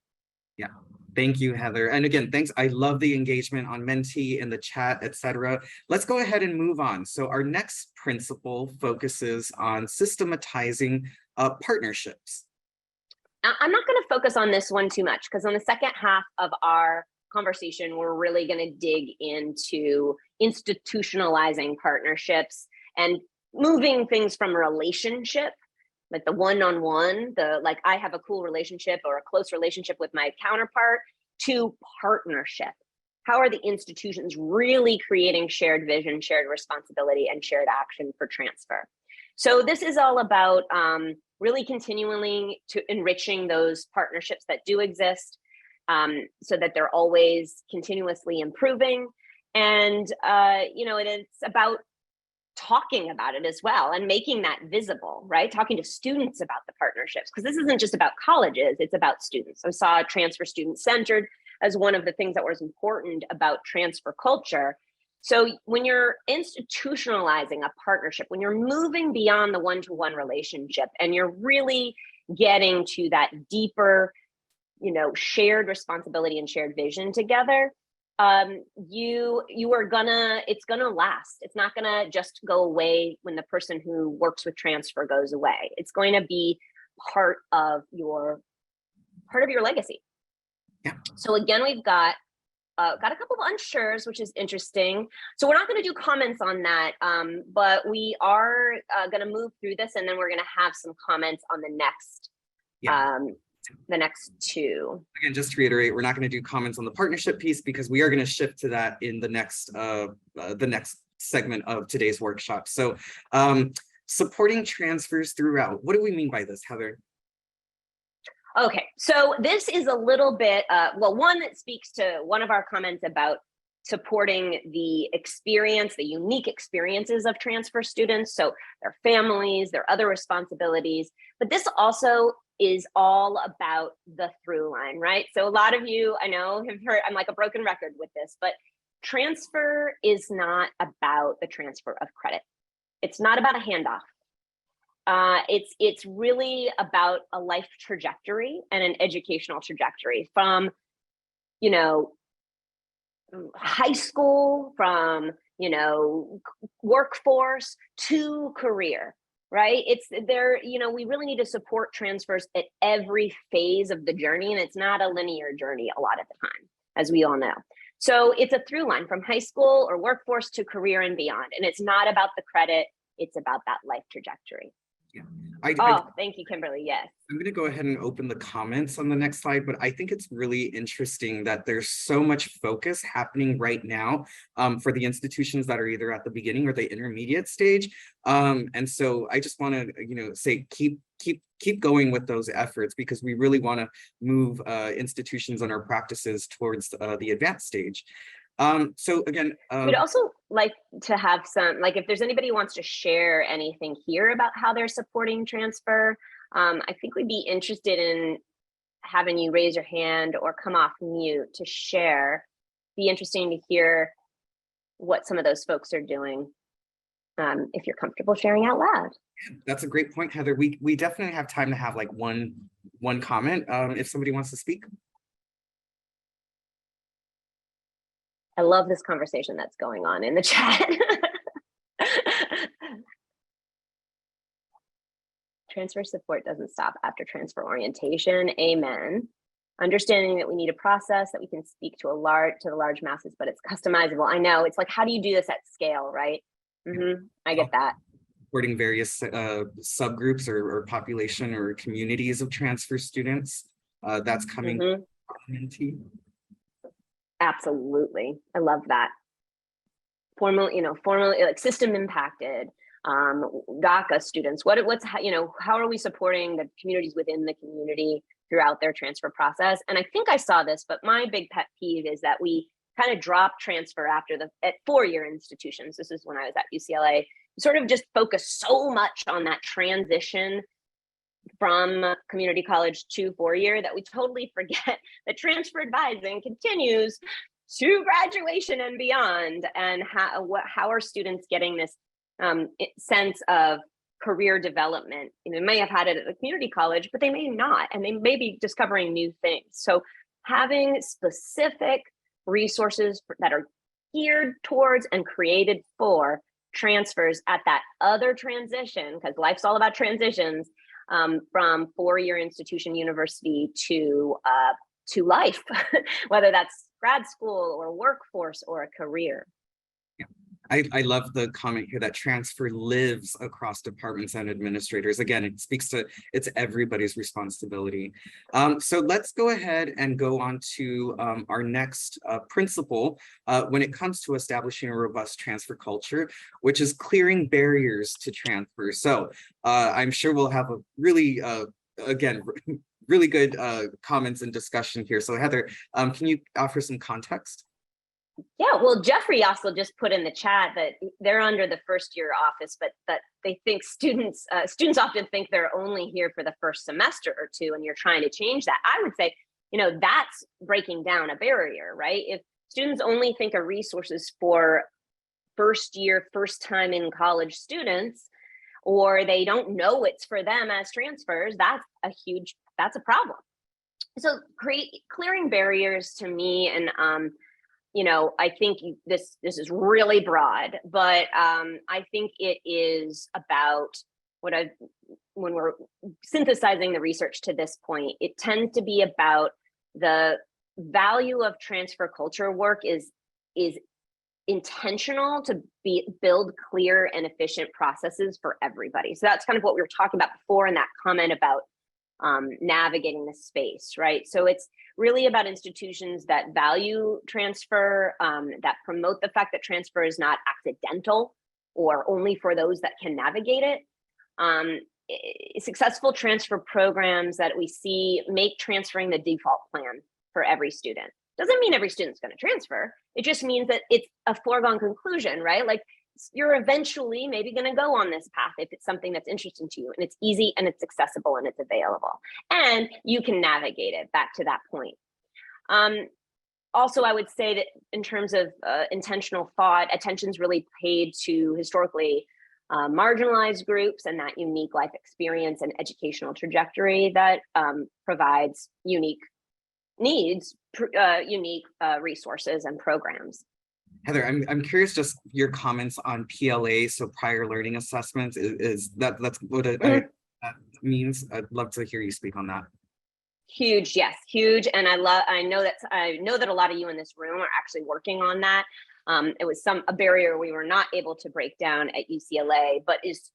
Yeah, thank you, Heather. And again, thanks. I love the engagement on Menti in the chat, etc. Let's go ahead and move on. So our next principle focuses on systematizing partnerships. I'm not going to focus on this one too much, because on the second half of our conversation, we're really going to dig into institutionalizing partnerships and moving things from relationship, like the one-on-one, the like I have a cool relationship or a close relationship with my counterpart, to partnership. How are the institutions really creating shared vision, shared responsibility, and shared action for transfer? So this is all about really continually to enriching those partnerships that do exist, so that they're always continuously improving. And it's about talking about it as well and making that visible, right? Talking to students about the partnerships, because this isn't just about colleges, it's about students. I saw transfer student centered as one of the things that was important about transfer culture. So when you're institutionalizing a partnership, when you're moving beyond the one-to-one relationship and you're really getting to that deeper, shared responsibility and shared vision together, it's gonna last. It's not gonna just go away when the person who works with transfer goes away. It's going to be part of your legacy. Yeah. So again, we've got a couple of unsures, which is interesting. So we're not going to do comments on that, but we are going to move through this, and then we're going to have some comments on the next. Yeah. The next two. Again, just to reiterate, we're not going to do comments on the partnership piece because we are going to shift to that in the next segment of today's workshop. So supporting transfers throughout. What do we mean by this, Heather? Okay, so this is a little bit, one that speaks to one of our comments about supporting the unique experiences of transfer students, so their families, their other responsibilities, but this also is all about the through line, right? So a lot of you, I know, have heard, I'm like a broken record with this, but transfer is not about the transfer of credit. It's not about a handoff. It's really about a life trajectory and an educational trajectory from, high school, from, workforce to career. Right? It's there, we really need to support transfers at every phase of the journey, and it's not a linear journey a lot of the time, as we all know. So it's a through line from high school or workforce to career and beyond. And it's not about the credit, it's about that life trajectory. Yeah. Thank you, Kimberly. Yes. I'm going to go ahead and open the comments on the next slide, but I think it's really interesting that there's so much focus happening right now for the institutions that are either at the beginning or the intermediate stage. And so I just want to, say keep going with those efforts, because we really want to move institutions and our practices towards the advanced stage. So again, we'd also like to have some, if there's anybody who wants to share anything here about how they're supporting transfer, I think we'd be interested in having you raise your hand or come off mute to share. Be interesting to hear what some of those folks are doing, if you're comfortable sharing out loud. That's a great point, Heather. We definitely have time to have one comment if somebody wants to speak. I love this conversation that's going on in the chat. Transfer support doesn't stop after transfer orientation. Amen. Understanding that we need a process that we can speak to the large masses, but it's customizable. I know, it's like, how do you do this at scale, right? I get that. Supporting various subgroups or population or communities of transfer students. That's coming from Menti. Absolutely. I love that. Formal, like system impacted, DACA students. How are we supporting the communities within the community throughout their transfer process? And I think I saw this, but my big pet peeve is that we kind of drop transfer at four-year institutions. This is when I was at UCLA, sort of just focus so much on that transition from community college to four-year that we totally forget that transfer advising continues to graduation and beyond. And how are students getting this sense of career development? They may have had it at the community college, but they may not, and they may be discovering new things. So having specific resources that are geared towards and created for transfers at that other transition, because life's all about transitions, from four-year institution university to life, whether that's grad school or workforce or a career. Yeah. I love the comment here that transfer lives across departments and administrators. Again, it speaks to it's everybody's responsibility. So let's go ahead and go on to our next principle when it comes to establishing a robust transfer culture, which is clearing barriers to transfer. So I'm sure we'll have a really, again, really good comments and discussion here. So Heather, can you offer some context? Yeah, well, Jeffrey also just put in the chat that they're under the first year office, but that they think students often think they're only here for the first semester or two, and you're trying to change that. I would say, that's breaking down a barrier, right? If students only think of resources for first year, first time in college students, or they don't know it's for them as transfers, that's a problem. So clearing barriers to me, and I think this is really broad, but I think it is about when we're synthesizing the research to this point, it tends to be about the value of transfer culture work is intentional to build clear and efficient processes for everybody. So that's kind of what we were talking about before in that comment about navigating the space, right? So it's really about institutions that value transfer, that promote the fact that transfer is not accidental or only for those that can navigate it. Successful transfer programs that we see make transferring the default plan for every student. Doesn't mean every student's going to transfer. It just means that it's a foregone conclusion, right? Like you're eventually maybe going to go on this path if it's something that's interesting to you, and it's easy and it's accessible and it's available, and you can navigate it back to that point. Also, I would say that in terms of intentional thought, attention's really paid to historically marginalized groups and that unique life experience and educational trajectory that provides unique needs, unique resources and programs. Heather, I'm curious just your comments on PLA, so prior learning assessments. That's what that means? I'd love to hear you speak on that. Huge, yes, huge. And I know that a lot of you in this room are actually working on that. It was a barrier we were not able to break down at UCLA, but is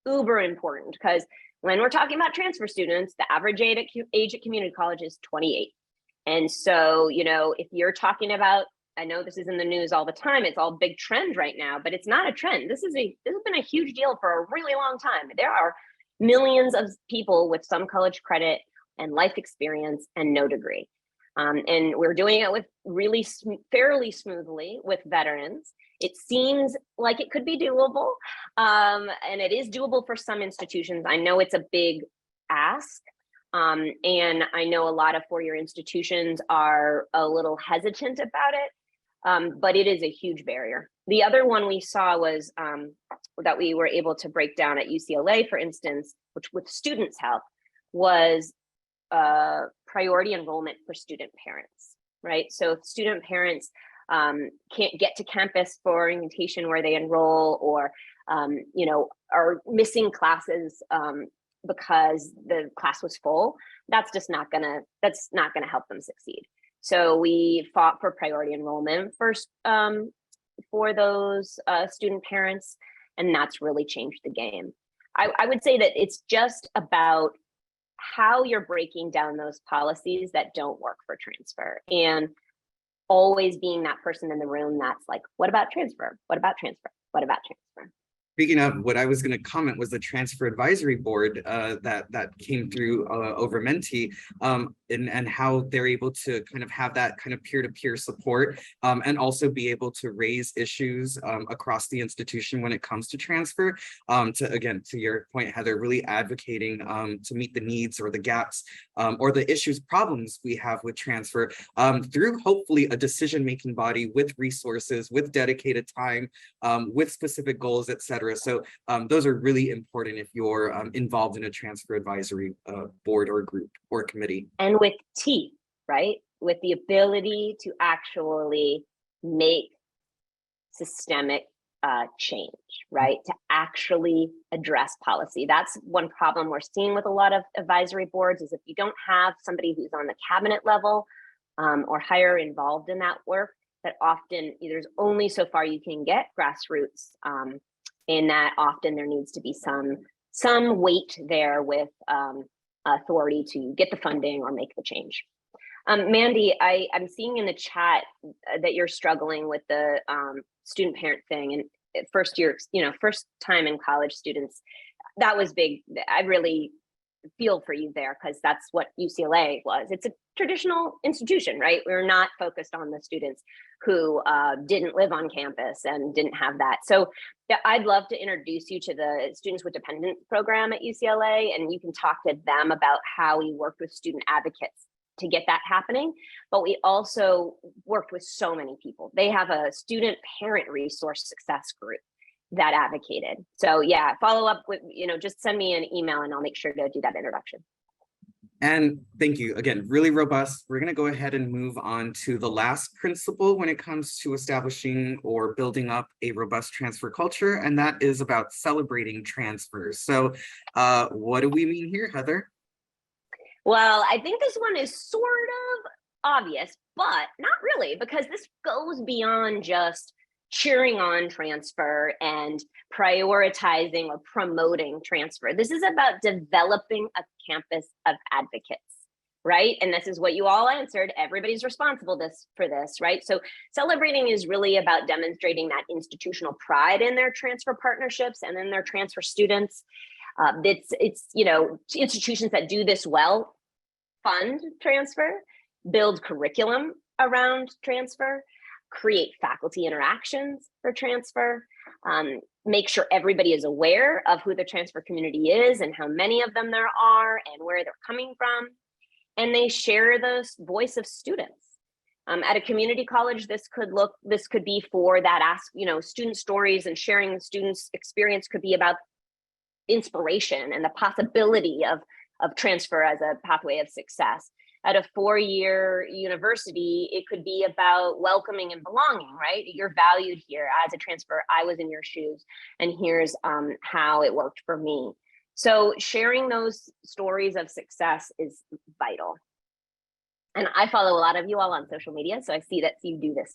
uber important because when we're talking about transfer students, the average age at community college is 28. And so, if you're talking about, I know this is in the news all the time, it's all big trend right now, but it's not a trend. This has been a huge deal for a really long time. There are millions of people with some college credit and life experience and no degree. And we're doing it with really fairly smoothly with veterans. It seems like it could be doable, and it is doable for some institutions. I know it's a big ask. And I know a lot of four-year institutions are a little hesitant about it, but it is a huge barrier. The other one we saw was that we were able to break down at UCLA, for instance, which with students' help, was priority enrollment for student parents, right? So if student parents can't get to campus for orientation where they enroll, or are missing classes because the class was full, that's not gonna help them succeed. So we fought for priority enrollment first for those student parents, and that's really changed the game. I would say that it's just about how you're breaking down those policies that don't work for transfer, and always being that person in the room that's like, what about transfer? What about transfer? What about transfer? Speaking of, what I was going to comment was the transfer advisory board that came through over Menti, and how they're able to kind of have that kind of peer-to-peer support, and also be able to raise issues across the institution when it comes to transfer. To your point, Heather, really advocating to meet the needs or the gaps or the issues, problems we have with transfer through hopefully a decision-making body with resources, with dedicated time, with specific goals, etc. So those are really important if you're involved in a transfer advisory board or group or committee. And with teeth, right? With the ability to actually make systemic change, right? To actually address policy. That's one problem we're seeing with a lot of advisory boards, is if you don't have somebody who's on the cabinet level or higher involved in that work, that often there's only so far you can get grassroots, in that often there needs to be some weight there with authority to get the funding or make the change. Mandy, I'm seeing in the chat that you're struggling with the student parent thing, and first year, first time in college students, that was big. I really feel for you there, because that's what UCLA was. It's a traditional institution, right? We're not focused on the students who didn't live on campus and didn't have that. So I'd love to introduce you to the Students with Dependents program at UCLA, and you can talk to them about how we worked with student advocates to get that happening. But we also worked with so many people. They have a student parent resource success group that advocated. So yeah, follow up with, just send me an email and I'll make sure to do that introduction. And thank you again, really robust. We're going to go ahead and move on to the last principle when it comes to establishing or building up a robust transfer culture, and that is about celebrating transfers. So what do we mean here, Heather? Well, I think this one is sort of obvious, but not really, because this goes beyond just cheering on transfer and prioritizing or promoting transfer. This is about developing a campus of advocates, right? And this is what you all answered. Everybody's responsible for this, right? So celebrating is really about demonstrating that institutional pride in their transfer partnerships and in their transfer students. It's institutions that do this well fund transfer, build curriculum around transfer, create faculty interactions for transfer, make sure everybody is aware of who the transfer community is and how many of them there are and where they're coming from, and they share the voice of students. At a community college, this could be for that student stories, and sharing the students' experience could be about inspiration and the possibility of transfer as a pathway of success. At a 4-year university, it could be about welcoming and belonging, right? You're valued here. As a transfer, I was in your shoes, and here's how it worked for me. So sharing those stories of success is vital. And I follow a lot of you all on social media, so I see that you do this.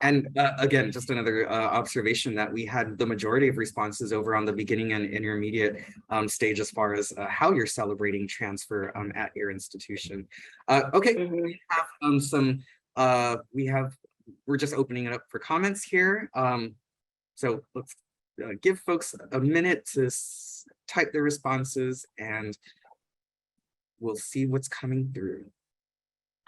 And again, just another observation that we had the majority of responses over on the beginning and intermediate stage as far as how you're celebrating transfer at your institution. Okay, we have we're just opening it up for comments here. So let's give folks a minute to type their responses, and we'll see what's coming through.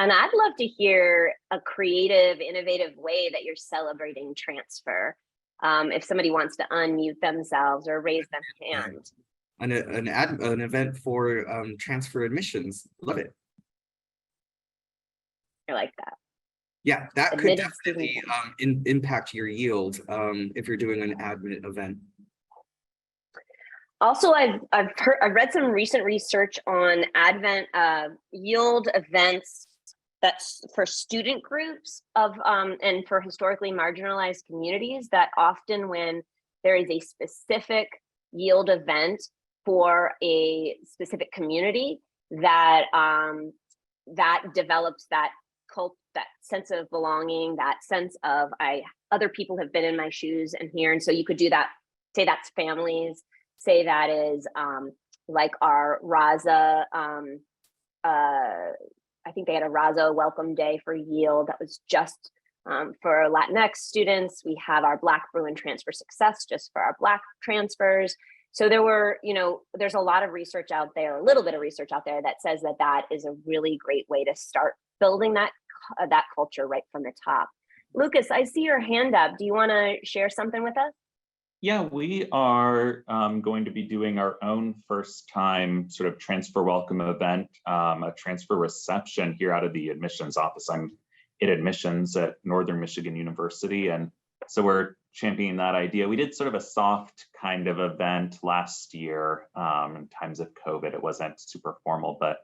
And I'd love to hear a creative, innovative way that you're celebrating transfer. If somebody wants to unmute themselves or raise their hand. An event for transfer admissions. Love it. I like that. Yeah, that could definitely impact your yield if you're doing an admit event. Also, I've read some recent research on advent yield events that's for student groups and for historically marginalized communities, that often when there is a specific yield event for a specific community, that develops that sense of belonging, that sense of other people have been in my shoes and here. And so you could do that, say that's families, say that is like our Raza, I think they had a Raza welcome day for yield that was just for Latinx students. We have our Black Bruin Transfer Success just for our Black transfers. So there were, there's a lot of research out there, a little bit of research out there that says that that is a really great way to start building that culture right from the top. Lucas, I see your hand up. Do you want to share something with us? Yeah, we are going to be doing our own first time sort of transfer welcome event, a transfer reception here out of the admissions office. I'm in admissions at Northern Michigan University. And so we're championing that idea. We did sort of a soft kind of event last year in times of COVID. It wasn't super formal, but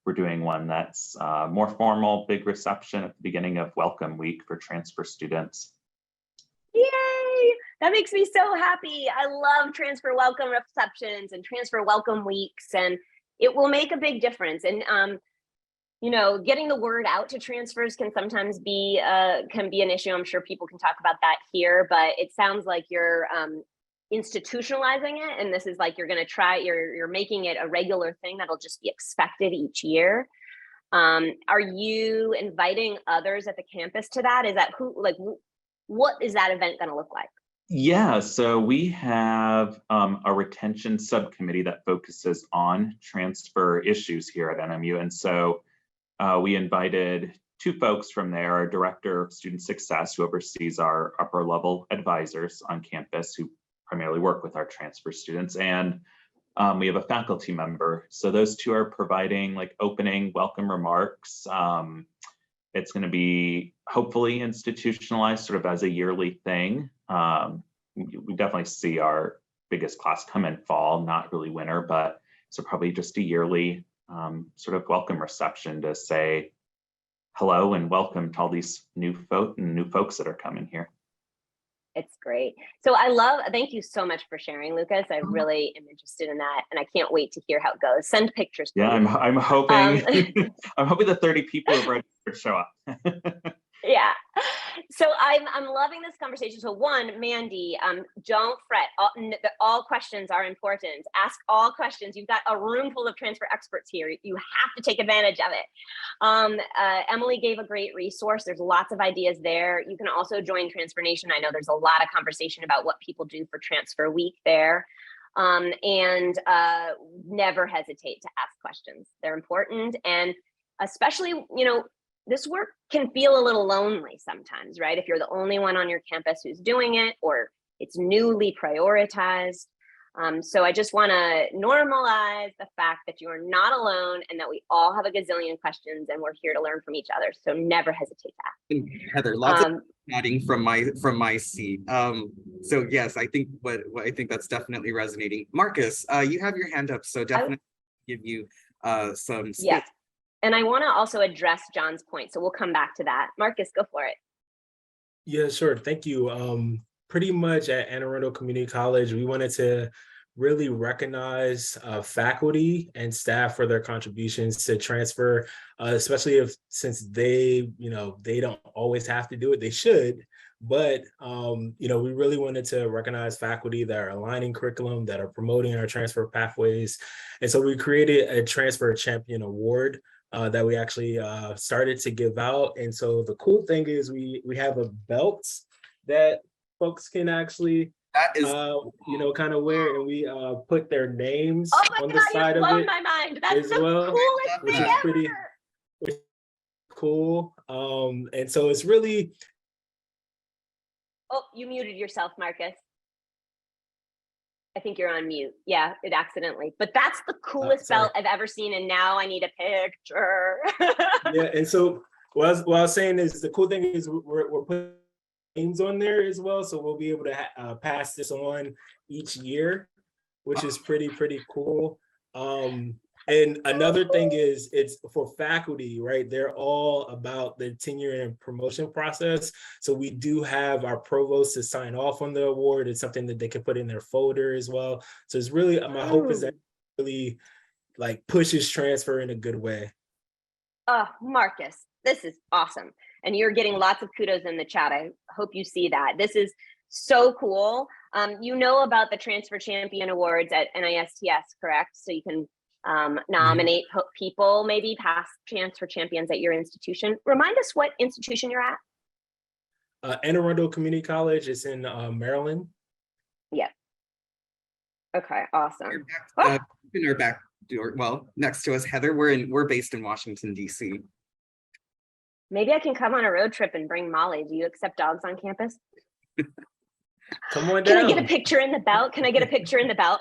we're doing one that's more formal, big reception at the beginning of Welcome Week for transfer students. Yay! That makes me so happy. I love transfer welcome receptions and transfer welcome weeks, and it will make a big difference. And getting the word out to transfers can sometimes be an issue. I'm sure people can talk about that here, but it sounds like you're institutionalizing it, and this is like you're making it a regular thing that'll just be expected each year. Are you inviting others at the campus to that? Is that what is that event going to look like? Yeah, so we have a retention subcommittee that focuses on transfer issues here at NMU. And so we invited 2 folks from there, our director of student success, who oversees our upper level advisors on campus, who primarily work with our transfer students, and we have a faculty member. So those 2 are providing like opening welcome remarks. It's going to be hopefully institutionalized sort of as a yearly thing. We definitely see our biggest class come in fall, not really winter, but so probably just a yearly sort of welcome reception to say hello and welcome to all these new folks that are coming here. It's great. So thank you so much for sharing, Lucas. I really am interested in that, and I can't wait to hear how it goes. Send pictures. Yeah, I'm hoping I'm hoping the 30 people who registered show up. Yeah. So I'm loving this conversation. So one, Mandy, don't fret. All questions are important. Ask all questions. You've got a room full of transfer experts here. You have to take advantage of it. Emily gave a great resource. There's lots of ideas there. You can also join Transfer Nation. I know there's a lot of conversation about what people do for Transfer Week there. And never hesitate to ask questions. They're important. And especially, this work can feel a little lonely sometimes, right? If you're the only one on your campus who's doing it, or it's newly prioritized. So I just want to normalize the fact that you are not alone, and that we all have a gazillion questions, and we're here to learn from each other. So never hesitate to ask. And Heather, lots of nodding from my seat. So yes, I think I think that's definitely resonating. Marcus, you have your hand up, so definitely give you some space. Yeah. And I want to also address John's point, so we'll come back to that. Marcus, go for it. Yeah, sure. Thank you. Pretty much at Anne Arundel Community College, we wanted to really recognize faculty and staff for their contributions to transfer, especially since they don't always have to do it. They should, but we really wanted to recognize faculty that are aligning curriculum, that are promoting our transfer pathways. And so we created a Transfer Champion Award that we actually started to give out. And so the cool thing is we have a belt that folks can actually kind of wear, and we put their names on the side of it. My mind. That's the coolest thing ever. Which is cool. And so it's really. Oh, you muted yourself, Marcus. I think you're on mute. Yeah, it accidentally. But that's the coolest belt I've ever seen, and now I need a picture. Yeah, and so what I was saying is the cool thing is we're putting names on there as well, so we'll be able to pass this on each year, which is pretty cool. And another thing is it's for faculty, right? They're all about the tenure and promotion process. So we do have our provost to sign off on the award. It's something that they can put in their folder as well. So it's really, my hope is that it really like pushes transfer in a good way. Marcus, this is awesome. And you're getting lots of kudos in the chat. I hope you see that. This is so cool. You know about the Transfer Champion Awards at NISTS, correct? So you can nominate people, maybe past transfer champions at your institution. Remind us what institution you're at. Anne Arundel Community College is in Maryland. Yeah. Okay, awesome. In our back door, well, next to us, Heather, we're based in Washington, D.C. Maybe I can come on a road trip and bring Molly. Do you accept dogs on campus? Come on down. Can I get a picture in the belt? Can I get a picture in the belt?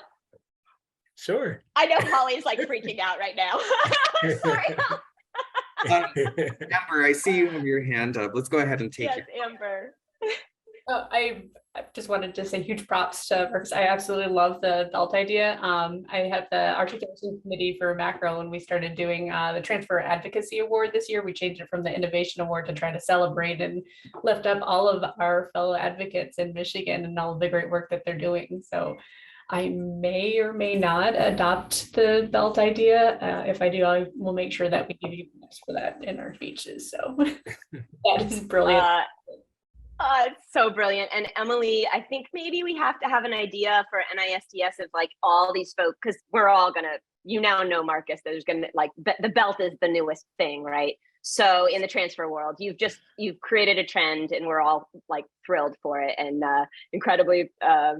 Sure. I know Molly's like freaking out right now. Sorry. Amber, I see you have your hand up. Let's go ahead and take it. Yes, Amber. I just wanted to say huge props to Marcus. I absolutely love the belt idea. I had the articulation committee for macro when we started doing the Transfer Advocacy Award this year. We changed it from the Innovation Award to try to celebrate and lift up all of our fellow advocates in Michigan and all of the great work that they're doing. So I may or may not adopt the belt idea. If I do, I will make sure that we give you points for that in our speeches. So that is brilliant. It's so brilliant. And Emily, I think maybe we have to have an idea for NISTS of like all these folks, because we're all gonna, you now know, Marcus, there's gonna like, the belt is the newest thing, right? So in the transfer world, you've created a trend and we're all like thrilled for it and incredibly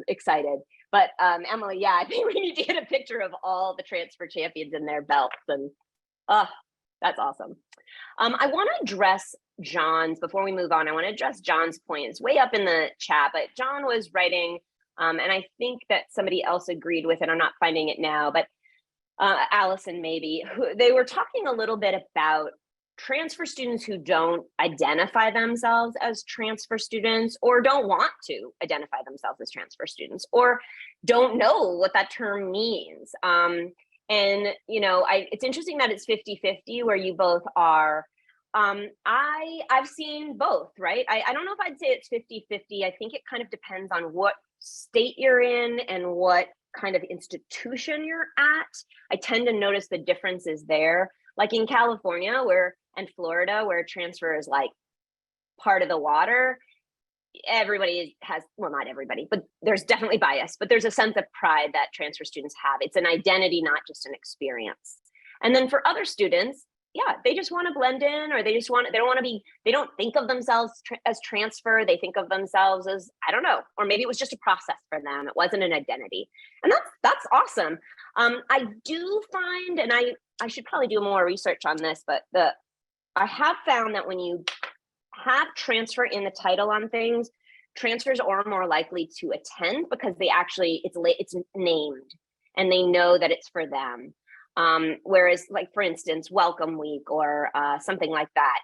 excited. But Emily, yeah, I think we need to get a picture of all the transfer champions in their belts, and that's awesome. I want to address John's, before we move on, I want to address John's point. It's way up in the chat, but John was writing, and I think that somebody else agreed with it. I'm not finding it now, but Allison maybe, they were talking a little bit about transfer students who don't identify themselves as transfer students, or don't want to identify themselves as transfer students, or don't know what that term means. And, you know, it's interesting that it's 50-50 where you both are. I've seen both, right? I don't know if I'd say it's 50-50. I think it kind of depends on what state you're in and what kind of institution you're at. I tend to notice the differences there. Like in California and Florida, where transfer is like part of the water, everybody has, well, not everybody, but there's definitely bias, but there's a sense of pride that transfer students have. It's an identity, not just an experience. And then for other students, yeah, they just want to blend in, or they don't think of themselves as transfer. They think of themselves as, I don't know, or maybe it was just a process for them. It wasn't an identity. And that's awesome. I do find, and I should probably do more research on this, but I have found that when you have transfer in the title on things, transfers are more likely to attend because they actually, it's named and they know that it's for them. Whereas, like, for instance, welcome week or something like that,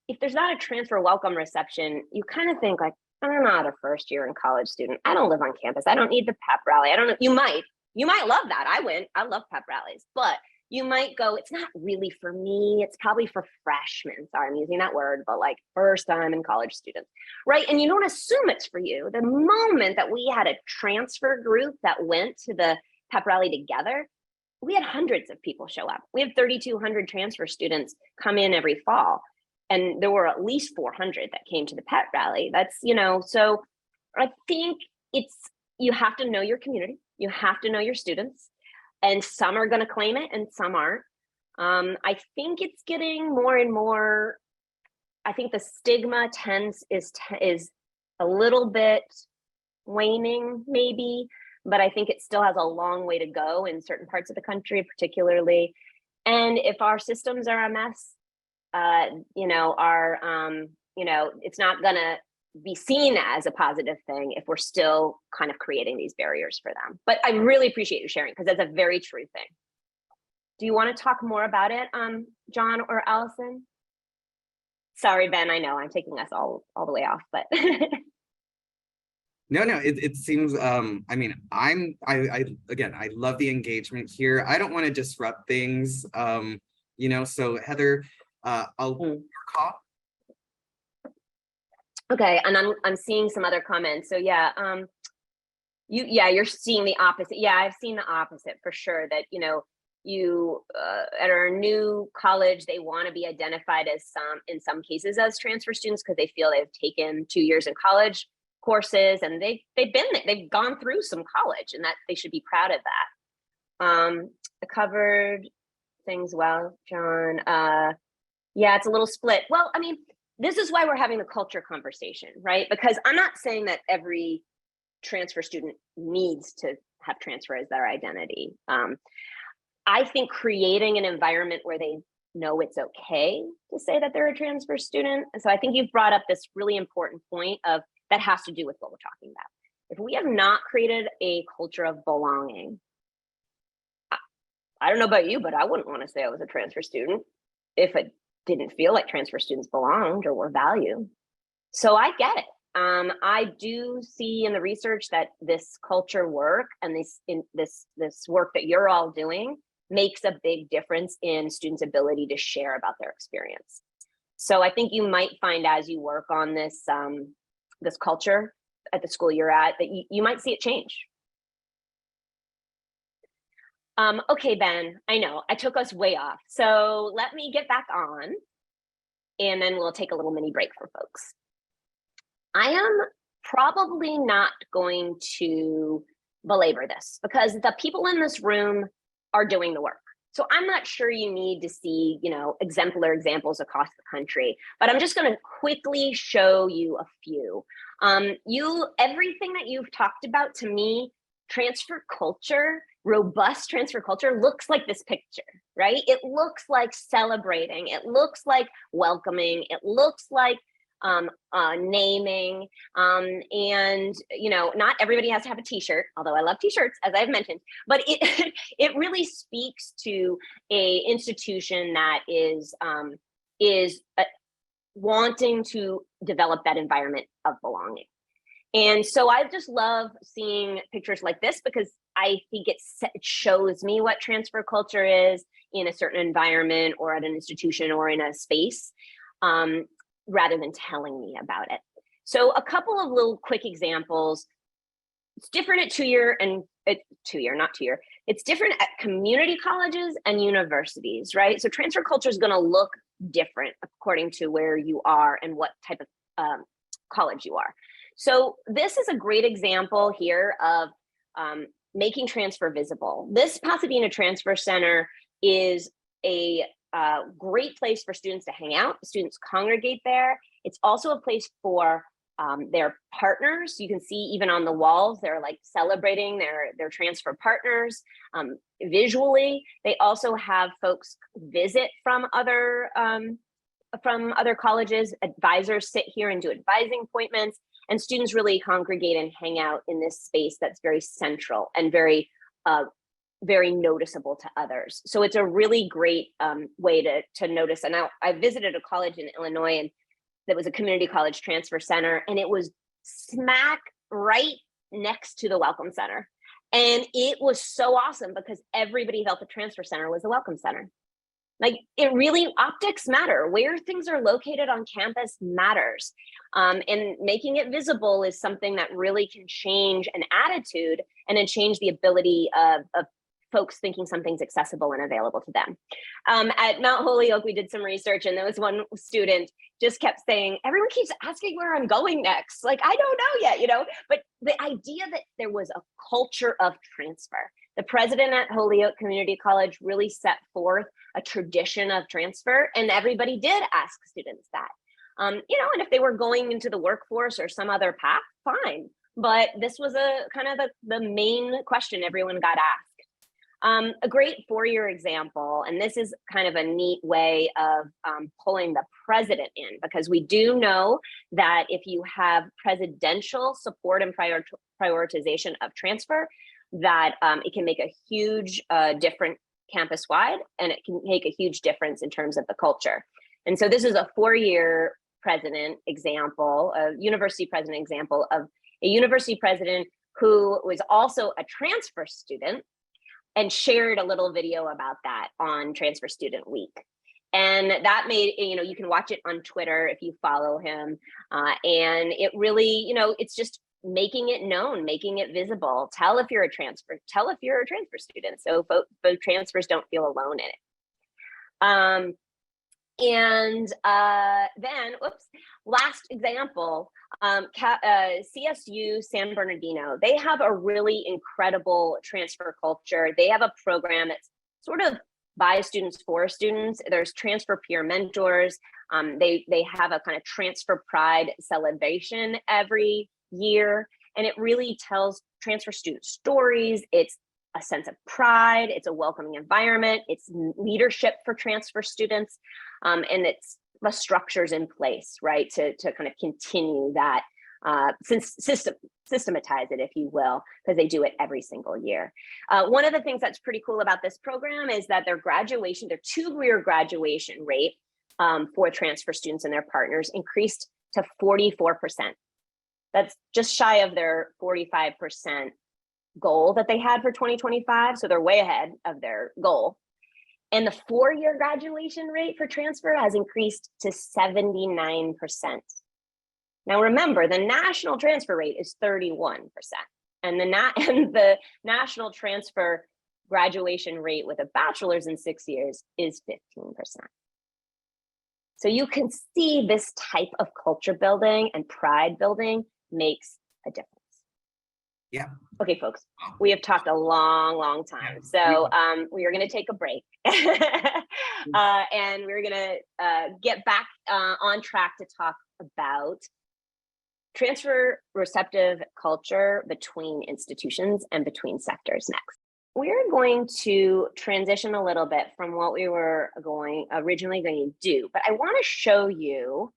if there's not a transfer welcome reception, you kind of think like, I'm not a first year in college student. I don't live on campus. I don't need the pep rally. I don't know. You might love that. I love pep rallies, but you might go, it's not really for me. It's probably for freshmen. Sorry, I'm using that word, but like first time in college students, right? And you don't assume it's for you. The moment that we had a transfer group that went to the pep rally together, we had hundreds of people show up. We have 3,200 transfer students come in every fall. And there were at least 400 that came to the pep rally. That's, so I think you have to know your community. You have to know your students. And some are going to claim it and some aren't. I think it's getting more and more, I think the stigma is a little bit waning maybe, but I think it still has a long way to go in certain parts of the country, particularly. And if our systems are a mess, it's not going to be seen as a positive thing if we're still kind of creating these barriers for them. But I really appreciate you sharing, because that's a very true thing. Do you want to talk more about it, John or Allison? Sorry, Ben, I know I'm taking us all the way off, but. No, it seems, I mean, I love the engagement here. I don't want to disrupt things, so Heather, I'll call. Okay, and I'm seeing some other comments. So yeah, you're seeing the opposite. Yeah, I've seen the opposite for sure. That you at our new college, they want to be identified as in some cases as transfer students because they feel they've taken 2 years in college courses and they've gone through some college, and that they should be proud of that. I covered things well, John. Yeah, it's a little split. Well, I mean, this is why we're having the culture conversation, right? Because I'm not saying that every transfer student needs to have transfer as their identity. I think creating an environment where they know it's okay to say that they're a transfer student. And so I think you've brought up this really important point that has to do with what we're talking about. If we have not created a culture of belonging, I don't know about you, but I wouldn't want to say I was a transfer student if it didn't feel like transfer students belonged or were valued. So I get it. I do see in the research that this culture work and this work that you're all doing makes a big difference in students' ability to share about their experience. So I think you might find as you work on this culture at the school you're at, that you might see it change. Okay, Ben, I know I took us way off. So let me get back on and then we'll take a little mini break for folks. I am probably not going to belabor this because the people in this room are doing the work. So I'm not sure you need to see, exemplar examples across the country, but I'm just going to quickly show you a few. Everything that you've talked about, to me, transfer culture, robust transfer culture looks like this picture, right? It looks like celebrating. It looks like welcoming. It looks like naming, and not everybody has to have a t-shirt, although I love t-shirts, as I've mentioned, but it really speaks to a institution that is wanting to develop that environment of belonging. And so I just love seeing pictures like this because I think it shows me what transfer culture is in a certain environment or at an institution or in a space, rather than telling me about it. So a couple of little quick examples. It's different at It's different at community colleges and universities, right? So transfer culture is going to look different according to where you are and what type of college you are. So this is a great example here of making transfer visible. This Pasadena Transfer Center is a great place for students to hang out. Students congregate there. It's also a place for their partners. You can see even on the walls, they're like celebrating their transfer partners. Visually, they also have folks visit from other colleges. Advisors sit here and do advising appointments, and students really congregate and hang out in this space that's very central and very noticeable to others. So it's a really great way to notice. And I visited a college in Illinois, and that was a community college transfer center, and it was smack right next to the Welcome Center. And it was so awesome because everybody felt the transfer center was the Welcome Center. Like, it really, optics matter. Where things are located on campus matters. And making it visible is something that really can change an attitude and then change the ability of folks thinking something's accessible and available to them. At Mount Holyoke, we did some research, and there was one student just kept saying, everyone keeps asking where I'm going next. Like, I don't know yet, but the idea that there was a culture of transfer. The president at Holyoke Community College really set forth a tradition of transfer, and everybody did ask students that. And if they were going into the workforce or some other path, fine. But this was a kind of the main question everyone got asked. A great four-year example, and this is kind of a neat way of pulling the president in, because we do know that if you have presidential support and prioritization of transfer, that it can make a huge difference campus-wide, and it can make a huge difference in terms of the culture. And so this is a four-year president example, a university president example of a university president who was also a transfer student and shared a little video about that on Transfer Student Week. And that made, you can watch it on Twitter if you follow him. And it really, it's just making it known, making it visible. Tell if you're a transfer student, so both transfers don't feel alone in it. Then, last example, CSU San Bernardino, they have a really incredible transfer culture. They have a program that's sort of by students for students. There's transfer peer mentors. They have a kind of transfer pride celebration every year, and it really tells transfer student stories. It's a sense of pride, it's a welcoming environment, it's leadership for transfer students, and it's the structures in place, right, to kind of continue that, systematize it, if you will, because they do it every single year. One of the things that's pretty cool about this program is that their two-year graduation rate for transfer students and their partners increased to 44%. That's just shy of their 45% goal that they had for 2025. So they're way ahead of their goal. And the four-year graduation rate for transfer has increased to 79%. Now remember, the national transfer rate is 31%. And the national transfer graduation rate with a bachelor's in 6 years is 15%. So you can see this type of culture building and pride building makes a difference. Yeah. Okay, folks, we have talked a long time. So we are going to take a break and we're going to get back on track to talk about transfer receptive culture between institutions and between sectors next. We're going to transition a little bit from what we were originally going to do, but I want to show you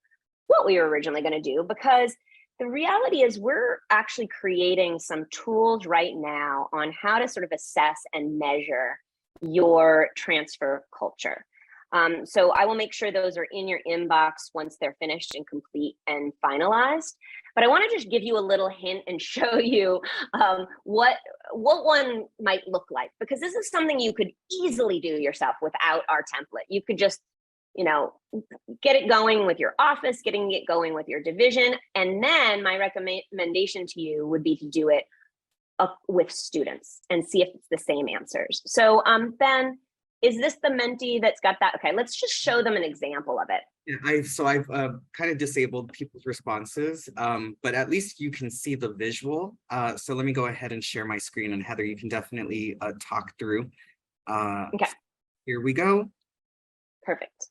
what we were originally going to do, because the reality is we're actually creating some tools right now on how to sort of assess and measure your transfer culture. So I will make sure those are in your inbox once they're finished and complete and finalized. But I want to just give you a little hint and show you what one might look like, because this is something you could easily do yourself without our template. You could just, get it going with your office, getting it going with your division. And then my recommendation to you would be to do it with students and see if it's the same answers. So Ben, is this the Menti that's got that? Okay, let's just show them an example of it. Yeah, I've kind of disabled people's responses, but at least you can see the visual. So let me go ahead and share my screen, and Heather, you can definitely talk through. Okay. Here we go. Perfect.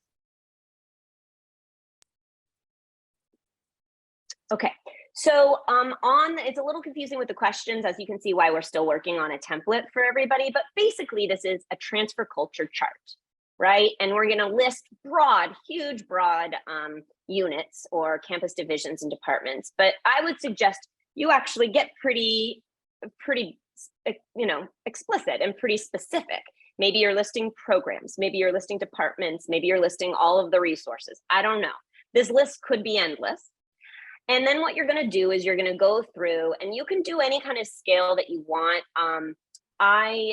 Okay, so it's a little confusing with the questions, as you can see why we're still working on a template for everybody, but basically this is a transfer culture chart, right? And we're gonna list huge broad units or campus divisions and departments, but I would suggest you actually get pretty explicit and pretty specific. Maybe you're listing programs, maybe you're listing departments, maybe you're listing all of the resources. I don't know. This list could be endless. And then what you're going to do is you're going to go through, and you can do any kind of scale that you want.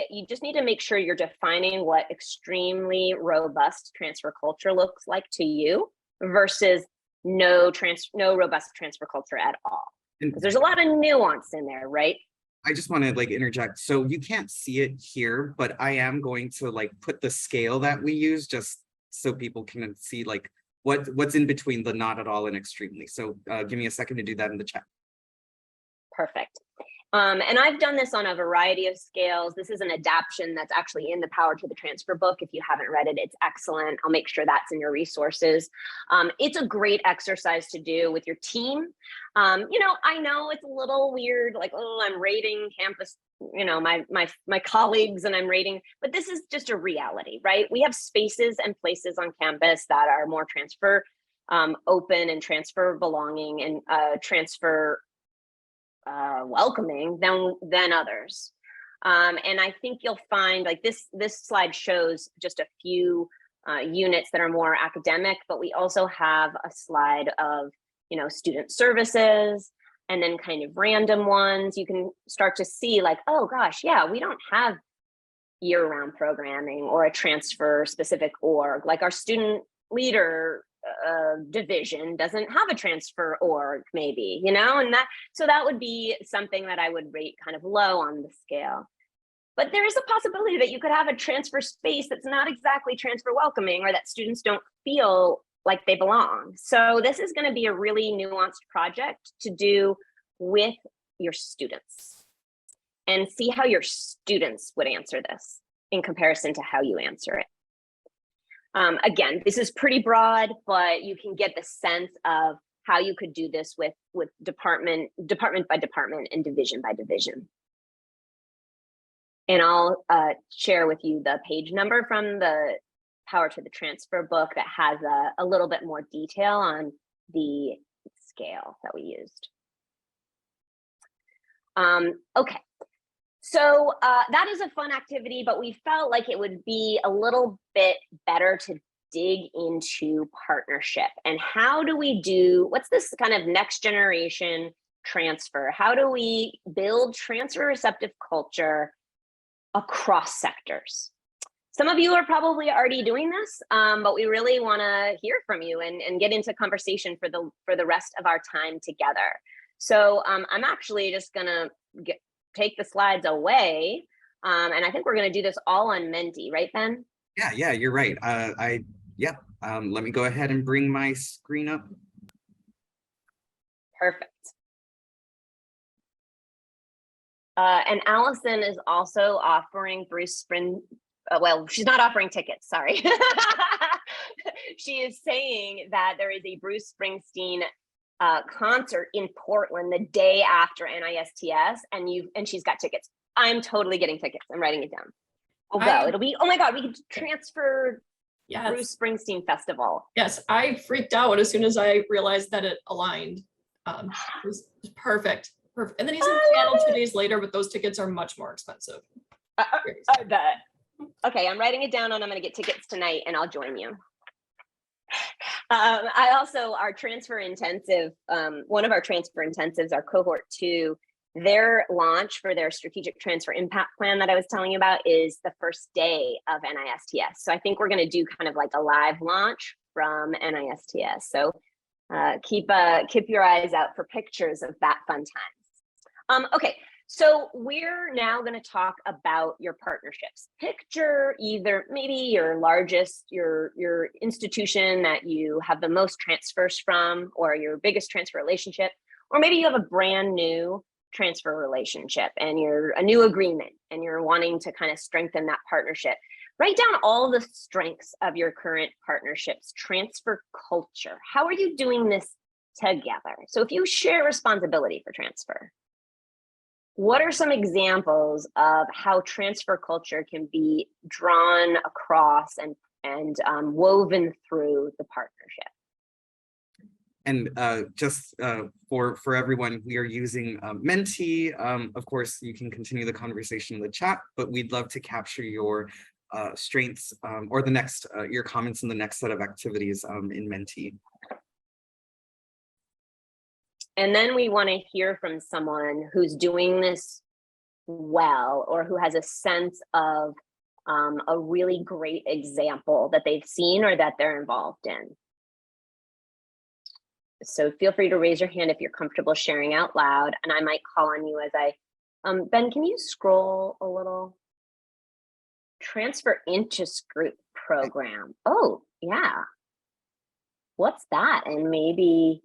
You just need to make sure you're defining what extremely robust transfer culture looks like to you versus no robust transfer culture at all. Because there's a lot of nuance in there, right? I just want to interject. So you can't see it here, but I am going to put the scale that we use just so people can see what's in between the not at all and extremely. So give me a second to do that in the chat. Perfect. And I've done this on a variety of scales. This is an adaptation that's actually in the Power to the Transfer book. If you haven't read it, it's excellent. I'll make sure that's in your resources. It's a great exercise to do with your team. I know it's a little weird, I'm rating campus, my colleagues, and I'm rating, but this is just a reality, right? We have spaces and places on campus that are more transfer open and transfer belonging and transfer welcoming than others. And I think you'll find this slide shows just a few units that are more academic, but we also have a slide of, student services, and then kind of random ones. You can start to see oh gosh, yeah, we don't have year-round programming or a transfer specific org. Our student leader division doesn't have a transfer org, maybe, and that would be something that I would rate kind of low on the scale. But there is a possibility that you could have a transfer space that's not exactly transfer welcoming, or that students don't feel like they belong. So this is going to be a really nuanced project to do with your students and see how your students would answer this in comparison to how you answer it. Again, this is pretty broad, but you can get the sense of how you could do this with department by department and division by division. And I'll share with you the page number from the Power to the Transfer book that has a little bit more detail on the scale that we used. Okay. So that is a fun activity, but we felt like it would be a little bit better to dig into partnership and what's this kind of next generation transfer? How do we build transfer receptive culture across sectors? Some of you are probably already doing this, but we really want to hear from you and get into conversation for the rest of our time together. So I'm actually just gonna take the slides away And I think we're going to do this all on Menti, right, Ben? Yeah, you're right. Let me go ahead and bring my screen up. Perfect. And Allison is also offering Bruce Spring. Well, she's not offering tickets, sorry. She is saying that there is a Bruce Springsteen concert in Portland the day after NISTS, and she's got tickets. I'm totally getting tickets. I'm writing it down. It'll be, oh my God, we can transfer Bruce Springsteen Festival. Yes, I freaked out as soon as I realized that it aligned. It was perfect. And then he's in Seattle 2 days later, but those tickets are much more expensive. I bet. Okay, I'm writing it down and I'm going to get tickets tonight and I'll join you. I also, our transfer intensive, one of our transfer intensives, our cohort 2, their launch for their strategic transfer impact plan that I was telling you about is the first day of NISTS. So I think we're going to do kind of like a live launch from NISTS. So keep your eyes out for pictures of that fun time. Okay, so we're now going to talk about your partnerships. Picture either maybe your largest, your institution that you have the most transfers from, or your biggest transfer relationship, or maybe you have a brand new transfer relationship and you're a new agreement and you're wanting to kind of strengthen that partnership. Write down all the strengths of your current partnerships, transfer culture. How are you doing this together? So if you share responsibility for transfer, what are some examples of how transfer culture can be drawn across and woven through the partnership? And just for everyone, we are using Menti. Of course, you can continue the conversation in the chat, but we'd love to capture your strengths or the next your comments in the next set of activities in Menti. And then we want to hear from someone who's doing this well, or who has a sense of a really great example that they've seen or that they're involved in. So feel free to raise your hand if you're comfortable sharing out loud, and I might call on you as I, Ben, can you scroll a little? Transfer interest group program. Oh, yeah. What's that? And maybe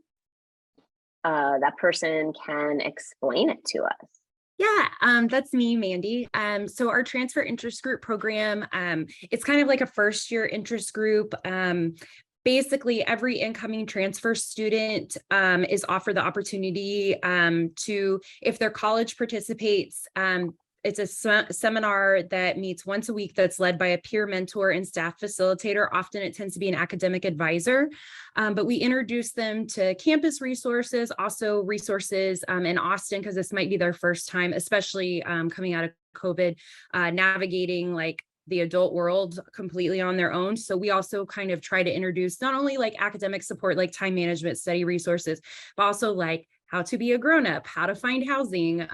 that person can explain it to us. Yeah, that's me, Mandy. So our transfer interest group program, it's kind of like a first year interest group. Basically, every incoming transfer student is offered the opportunity to, if their college participates, it's a seminar that meets once a week that's led by a peer mentor and staff facilitator. Often it tends to be an academic advisor, but we introduce them to campus resources, also resources in Austin, because this might be their first time, especially coming out of COVID, navigating like the adult world completely on their own. So we also kind of try to introduce not only like academic support, like time management, study resources, but also like how to be a grown-up, how to find housing,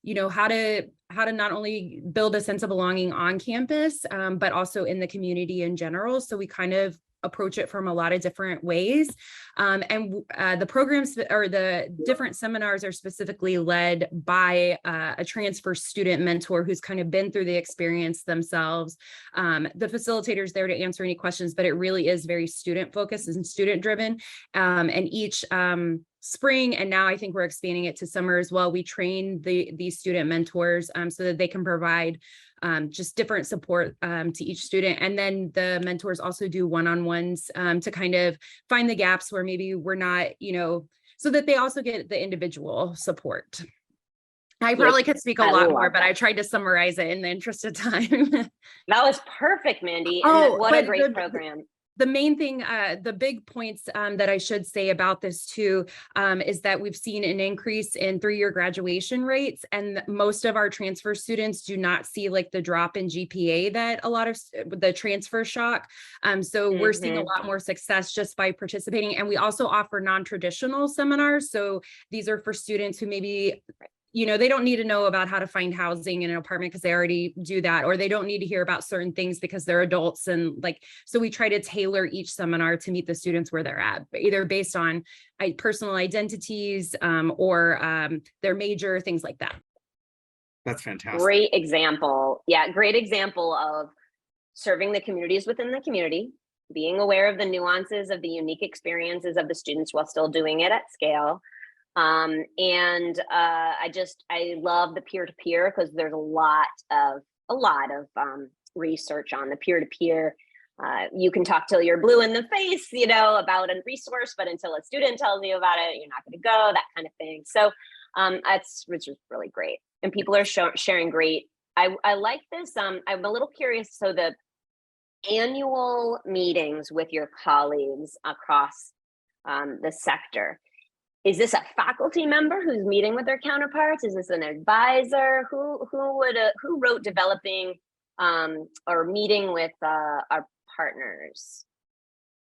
you know, how to not only build a sense of belonging on campus, but also in the community in general. So we kind of approach it from a lot of different ways. The programs or the different seminars are specifically led by a transfer student mentor who's kind of been through the experience themselves. The facilitator's there to answer any questions, but it really is very student focused and student driven. And each spring, and now I think we're expanding it to summer as well, we train these student mentors so that they can provide just different support to each student. And then the mentors also do one-on-ones to kind of find the gaps where maybe we're not, you know, so that they also get the individual support. I probably could speak a lot more, but I tried to summarize it in the interest of time. That was perfect, Mandy. Oh, what a great program. The main thing, the big points that I should say about this too, is that we've seen an increase in 3-year graduation rates, and most of our transfer students do not see like the drop in GPA that a lot of the transfer shock. So we're seeing a lot more success just by participating. And we also offer non-traditional seminars. So these are for students who maybe, you know, they don't need to know about how to find housing in an apartment because they already do that, or they don't need to hear about certain things because they're adults. And like, so we try to tailor each seminar to meet the students where they're at, either based on personal identities or their major, things like that. That's fantastic. Great example. Yeah, great example of serving the communities within the community, being aware of the nuances of the unique experiences of the students while still doing it at scale. I love the peer-to-peer because there's a lot of research on the peer-to-peer. You can talk till you're blue in the face, you know, about a resource, but until a student tells you about it, you're not going to go, that kind of thing. So which is really great. And people are sharing great. I like this. I'm a little curious. So the annual meetings with your colleagues across the sector, is this a faculty member who's meeting with their counterparts? Is this an advisor? Who wrote developing or meeting with our partners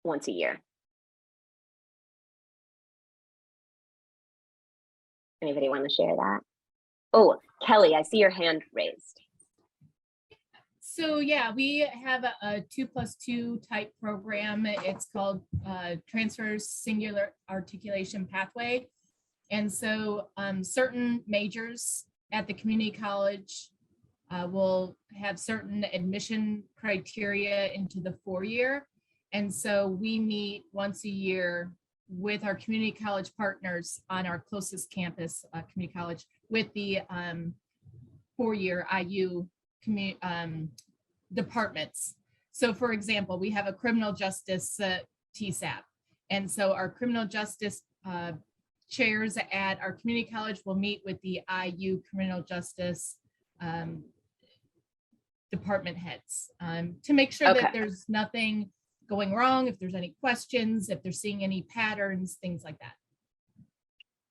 once a year? Anybody want to share that? Oh, Kelly, I see your hand raised. So yeah, we have a 2+2 type program. It's called Transfer Singular Articulation Pathway. And so certain majors at the community college will have certain admission criteria into the 4-year. And so we meet once a year with our community college partners on our closest campus, community college, with the 4-year IU departments. So for example, we have a criminal justice TSAP. And so our criminal justice chairs at our community college will meet with the IU criminal justice department heads to make sure that there's nothing going wrong, if there's any questions, if they're seeing any patterns, things like that.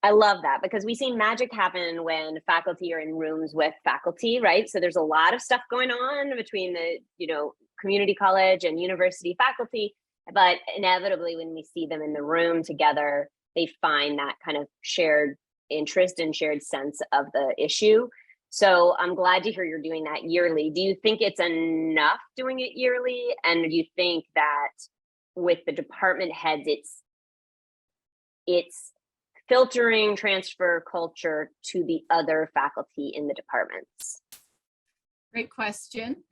I love that because we see magic happen when faculty are in rooms with faculty, right? So there's a lot of stuff going on between the, you know, community college and university faculty, but inevitably when we see them in the room together, they find that kind of shared interest and shared sense of the issue. So I'm glad to hear you're doing that yearly. Do you think it's enough doing it yearly? And do you think that with the department heads, it's filtering transfer culture to the other faculty in the departments? Great question.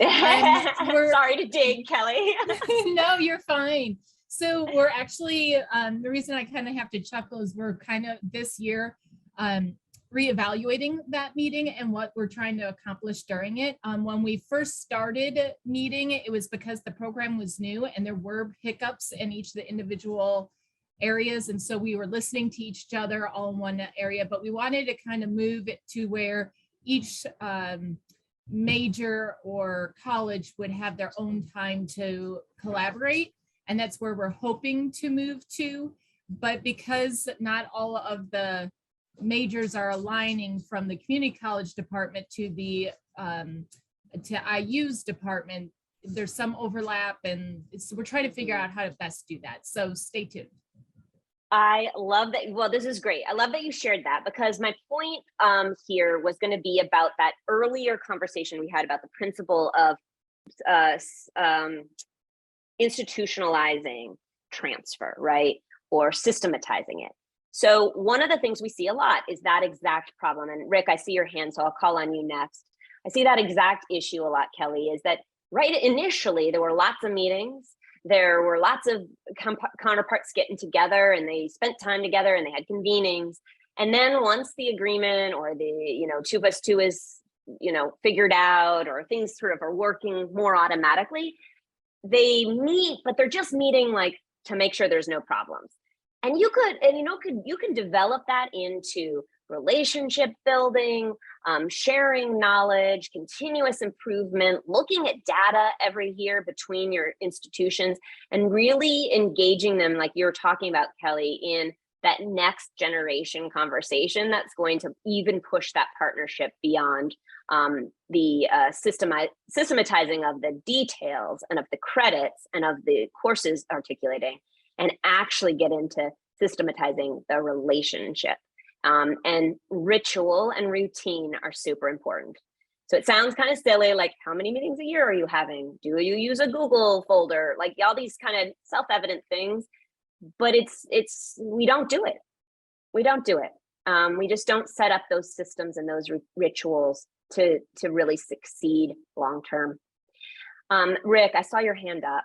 Sorry to dig, Kelly. No, you're fine. So we're actually, the reason I kind of have to chuckle is we're kind of this year reevaluating that meeting and what we're trying to accomplish during it. When we first started meeting, it was because the program was new and there were hiccups in each of the individual areas. And so we were listening to each other all in one area, but we wanted to kind of move it to where each major or college would have their own time to collaborate. And that's where we're hoping to move to. But because not all of the majors are aligning from the community college department to the to IU's department, there's some overlap, and so we're trying to figure out how to best do that. So stay tuned. I love that. Well, this is great. I love that you shared that because my point here was going to be about that earlier conversation we had about the principle of institutionalizing transfer, right? Or systematizing it. So one of the things we see a lot is that exact problem. And Rick, I see your hand, so I'll call on you next. I see that exact issue a lot, Kelly, is that right initially there were lots of meetings. There were lots of counterparts getting together and they spent time together and they had convenings. And then once the agreement or the, 2+2 is, figured out, or things sort of are working more automatically, they meet, but they're just meeting like to make sure there's no problems. And you can develop that into relationship building, sharing knowledge, continuous improvement, looking at data every year between your institutions, and really engaging them, like you're talking about, Kelly, in that next generation conversation that's going to even push that partnership beyond the systematizing of the details and of the credits and of the courses articulating, and actually get into systematizing the relationship. And ritual and routine are super important. So it sounds kind of silly, like how many meetings a year are you having? Do you use a Google folder? Like all these kind of self-evident things, but we don't do it. We don't do it. We just don't set up those systems and those rituals to really succeed long term. Rick, I saw your hand up.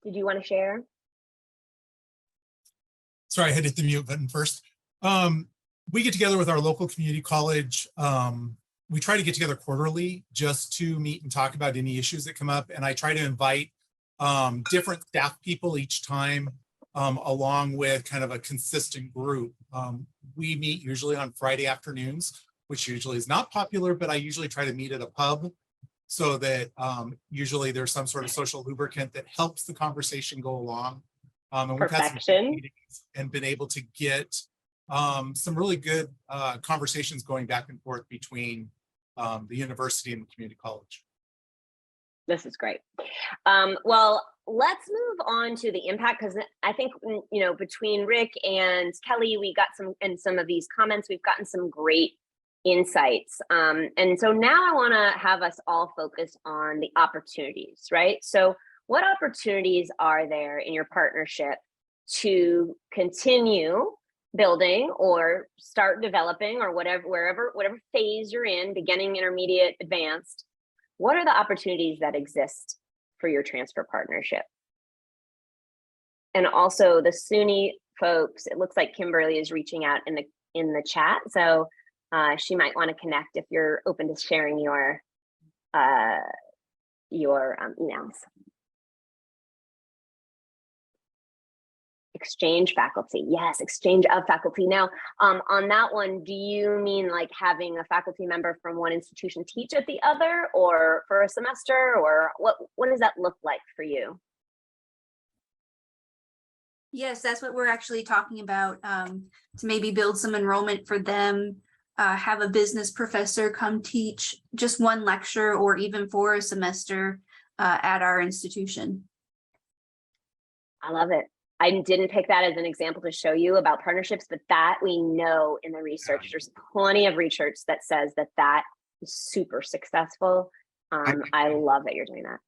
Did you want to share? Sorry, I hit the mute button first. We get together with our local community college. We try to get together quarterly just to meet and talk about any issues that come up. And I try to invite different staff people each time, along with kind of a consistent group. We meet usually on Friday afternoons, which usually is not popular, but I usually try to meet at a pub so that usually there's some sort of social lubricant that helps the conversation go along. And we've had some meetings and been able to get some really good conversations going back and forth between the university and the community college. This is great. Well, let's move on to the impact, because I think, you know, between Rick and Kelly, we got some of these comments, we've gotten some great insights. And so now I want to have us all focus on the opportunities, right? So what opportunities are there in your partnership to continue building or start developing, or whatever phase you're in, beginning, intermediate, advanced? What are the opportunities that exist for your transfer partnership? And also the SUNY folks, it looks like Kimberly is reaching out in the chat, so she might want to connect if you're open to sharing your emails. Exchange faculty, yes, exchange of faculty. Now, on that one, do you mean like having a faculty member from one institution teach at the other, or for a semester, or what does that look like for you? Yes, that's what we're actually talking about, to maybe build some enrollment for them, have a business professor come teach just one lecture or even for a semester at our institution. I love it. I didn't pick that as an example to show you about partnerships, but that we know in the research, there's plenty of research that says that that is super successful. I love that you're doing that.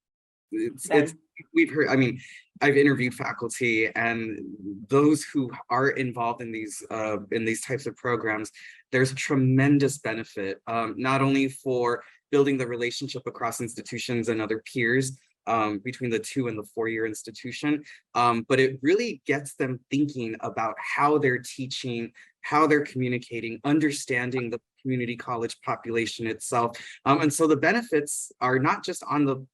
It's we've heard, I mean, I've interviewed faculty, and those who are involved in these types of programs, there's tremendous benefit, not only for building the relationship across institutions and other peers, between the 2- and 4-year institution, but it really gets them thinking about how they're teaching, how they're communicating, understanding the community college population itself. And so the benefits are not just on the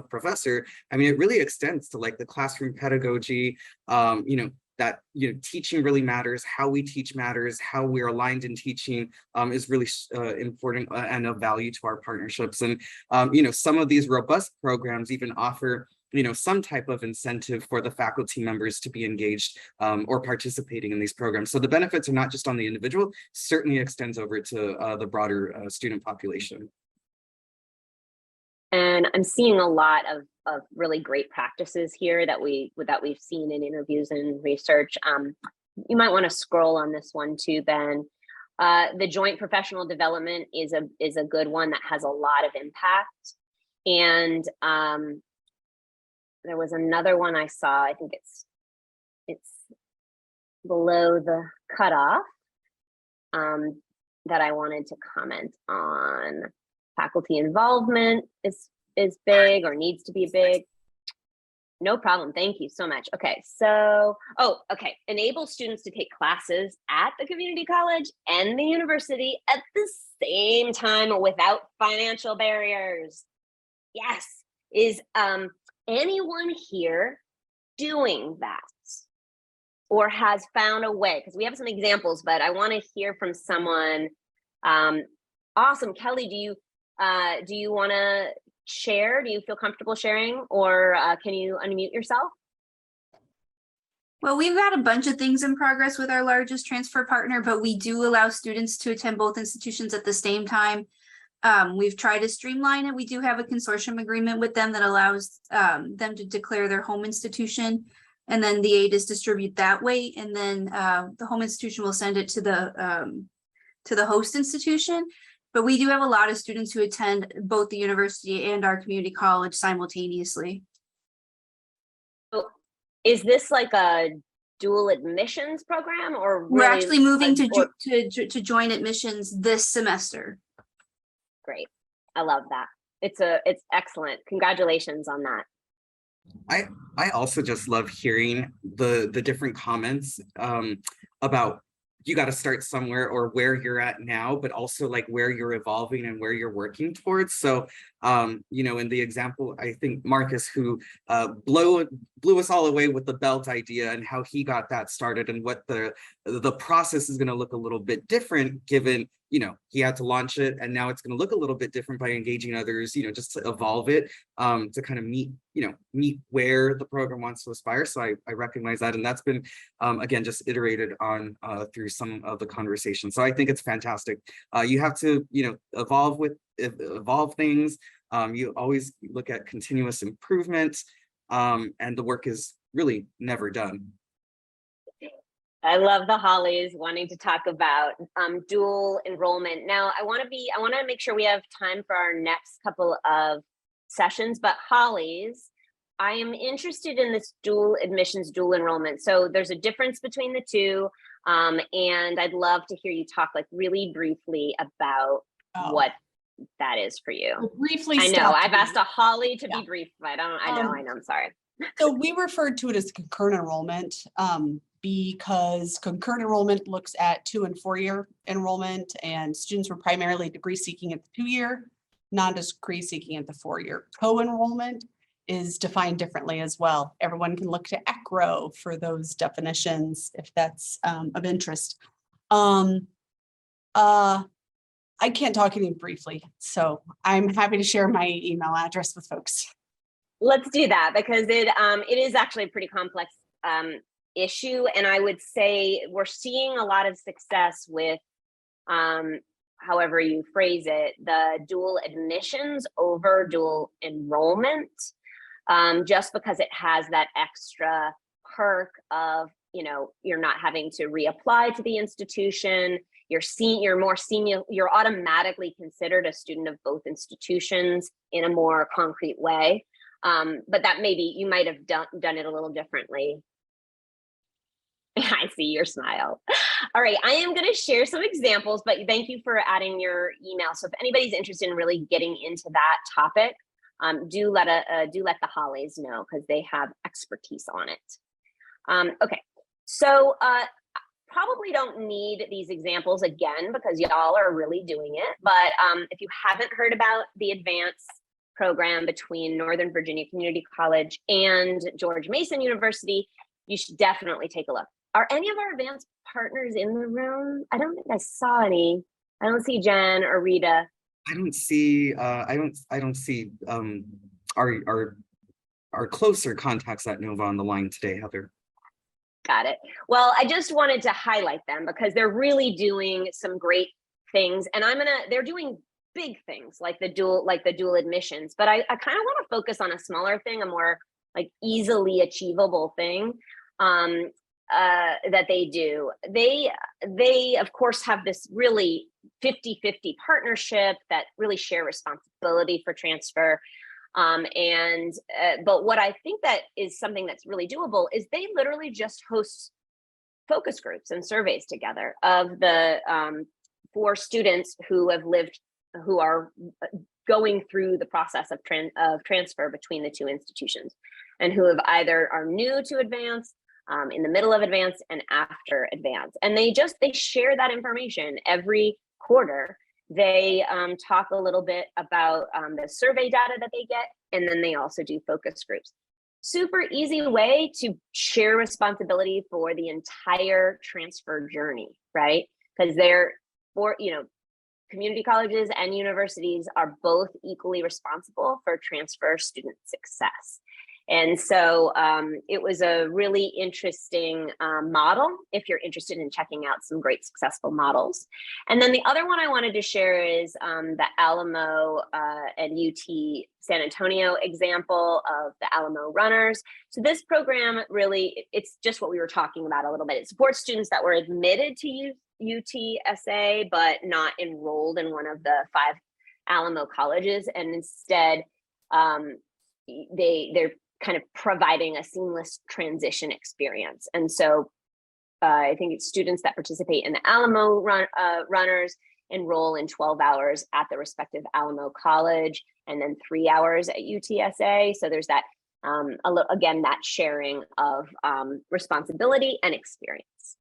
professor. I mean, it really extends to like the classroom pedagogy, that teaching really matters, how we teach matters, how we're aligned in teaching is really important and of value to our partnerships. And some of these robust programs even offer some type of incentive for the faculty members to be engaged or participating in these programs. So the benefits are not just on the individual, certainly extends over to the broader student population. And I'm seeing a lot of really great practices here that we've seen in interviews and research. You might want to scroll on this one too, Ben. The joint professional development is a good one that has a lot of impact. And there was another one I saw, I think it's below the cutoff, that I wanted to comment on. Faculty involvement is big, or needs to be big. No problem. Thank you so much. Okay, so, enable students to take classes at the community college and the university at the same time without financial barriers. Yes. Is anyone here doing that, or has found a way? Because we have some examples, but I want to hear from someone. Awesome. Kelly, do you want to share? Do you feel comfortable sharing, or can you unmute yourself? Well, we've got a bunch of things in progress with our largest transfer partner, but we do allow students to attend both institutions at the same time. We've tried to streamline it. We do have a consortium agreement with them that allows them to declare their home institution, and then the aid is distributed that way. And then the home institution will send it to the host institution. But we do have a lot of students who attend both the university and our community college simultaneously. So is this like a dual admissions program, or We're really actually moving or- to join admissions this semester. Great. I love that. It's excellent. Congratulations on that. I also just love hearing the different comments about you got to start somewhere, or where you're at now, but also like where you're evolving and where you're working towards. So you know, in the example, I think Marcus, who blew us all away with the belt idea and how he got that started, and what the process is going to look a little bit different, given, you know, he had to launch it, and now it's going to look a little bit different by engaging others, you know, just to evolve it, to kind of meet where the program wants to aspire. So I recognize that, and that's been again just iterated on through some of the conversation. So I think it's fantastic. You have to, you know, evolve things. You always look at continuous improvement, and the work is really never done. I love the Hollies wanting to talk about dual enrollment. Now, I want to make sure we have time for our next couple of sessions, but Hollies, I am interested in this dual admissions, dual enrollment. So there's a difference between the two, and I'd love to hear you talk like really briefly about what that is for you. Well, briefly, I know I've asked a Holly to be brief, but I know, I'm sorry. So we referred to it as concurrent enrollment because concurrent enrollment looks at 2 and 4 year enrollment, and students were primarily degree seeking at the 2 year, non-degree seeking at the 4 year. Co-enrollment is defined differently as well. Everyone can look to ACRO for those definitions if that's of interest. I can't talk any briefly, so I'm happy to share my email address with folks. Let's do that, because it is actually a pretty complex issue, and I would say we're seeing a lot of success with, however you phrase it, the dual admissions over dual enrollment, just because it has that extra perk of, you know, you're not having to reapply to the institution. You're more senior, you're automatically considered a student of both institutions in a more concrete way. But that maybe you might have done it a little differently. I see your smile. All right, I am going to share some examples, but thank you for adding your email. So if anybody's interested in really getting into that topic, do let the Hollies know, because they have expertise on it. Okay, so probably don't need these examples again, because y'all are really doing it. But if you haven't heard about the advanced program between Northern Virginia Community College and George Mason University, you should definitely take a look. Are any of our advanced partners in the room? I don't think I saw any. I don't see Jen or Rita. I don't see our closer contacts at Nova on the line today, Heather. Got it. Well, I just wanted to highlight them because they're really doing some great things, and they're doing big things like the dual admissions, but I kind of want to focus on a smaller thing, a more like easily achievable thing that they do. They of course have this really 50-50 partnership that really share responsibility for transfer. But what I think that is something that's really doable is they literally just host focus groups and surveys together of the for students who are going through the process of transfer between the two institutions, and who have either are new to advanced, in the middle of advanced, and after advanced. And they share that information every quarter. They talk a little bit about the survey data that they get, and then they also do focus groups. Super easy way to share responsibility for the entire transfer journey, right? Because community colleges and universities are both equally responsible for transfer student success. And so it was a really interesting model if you're interested in checking out some great successful models. And then the other one I wanted to share is the Alamo and UT San Antonio example of the Alamo Runners. So this program really, it's just what we were talking about a little bit. It supports students that were admitted to UTSA, but not enrolled in one of the 5 Alamo colleges. And instead, they're kind of providing a seamless transition experience. And so I think it's students that participate in the Alamo runners enroll in 12 hours at the respective Alamo college, and then 3 hours at UTSA. So there's that, again, that sharing of responsibility and experience.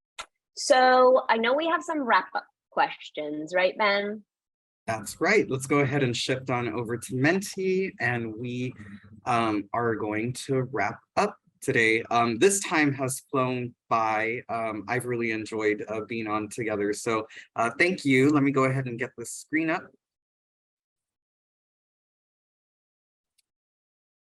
So I know we have some wrap up questions, right, Ben? That's right. Let's go ahead and shift on over to Menti, and we are going to wrap up today. This time has flown by. I've really enjoyed being on together. So thank you. Let me go ahead and get the screen up.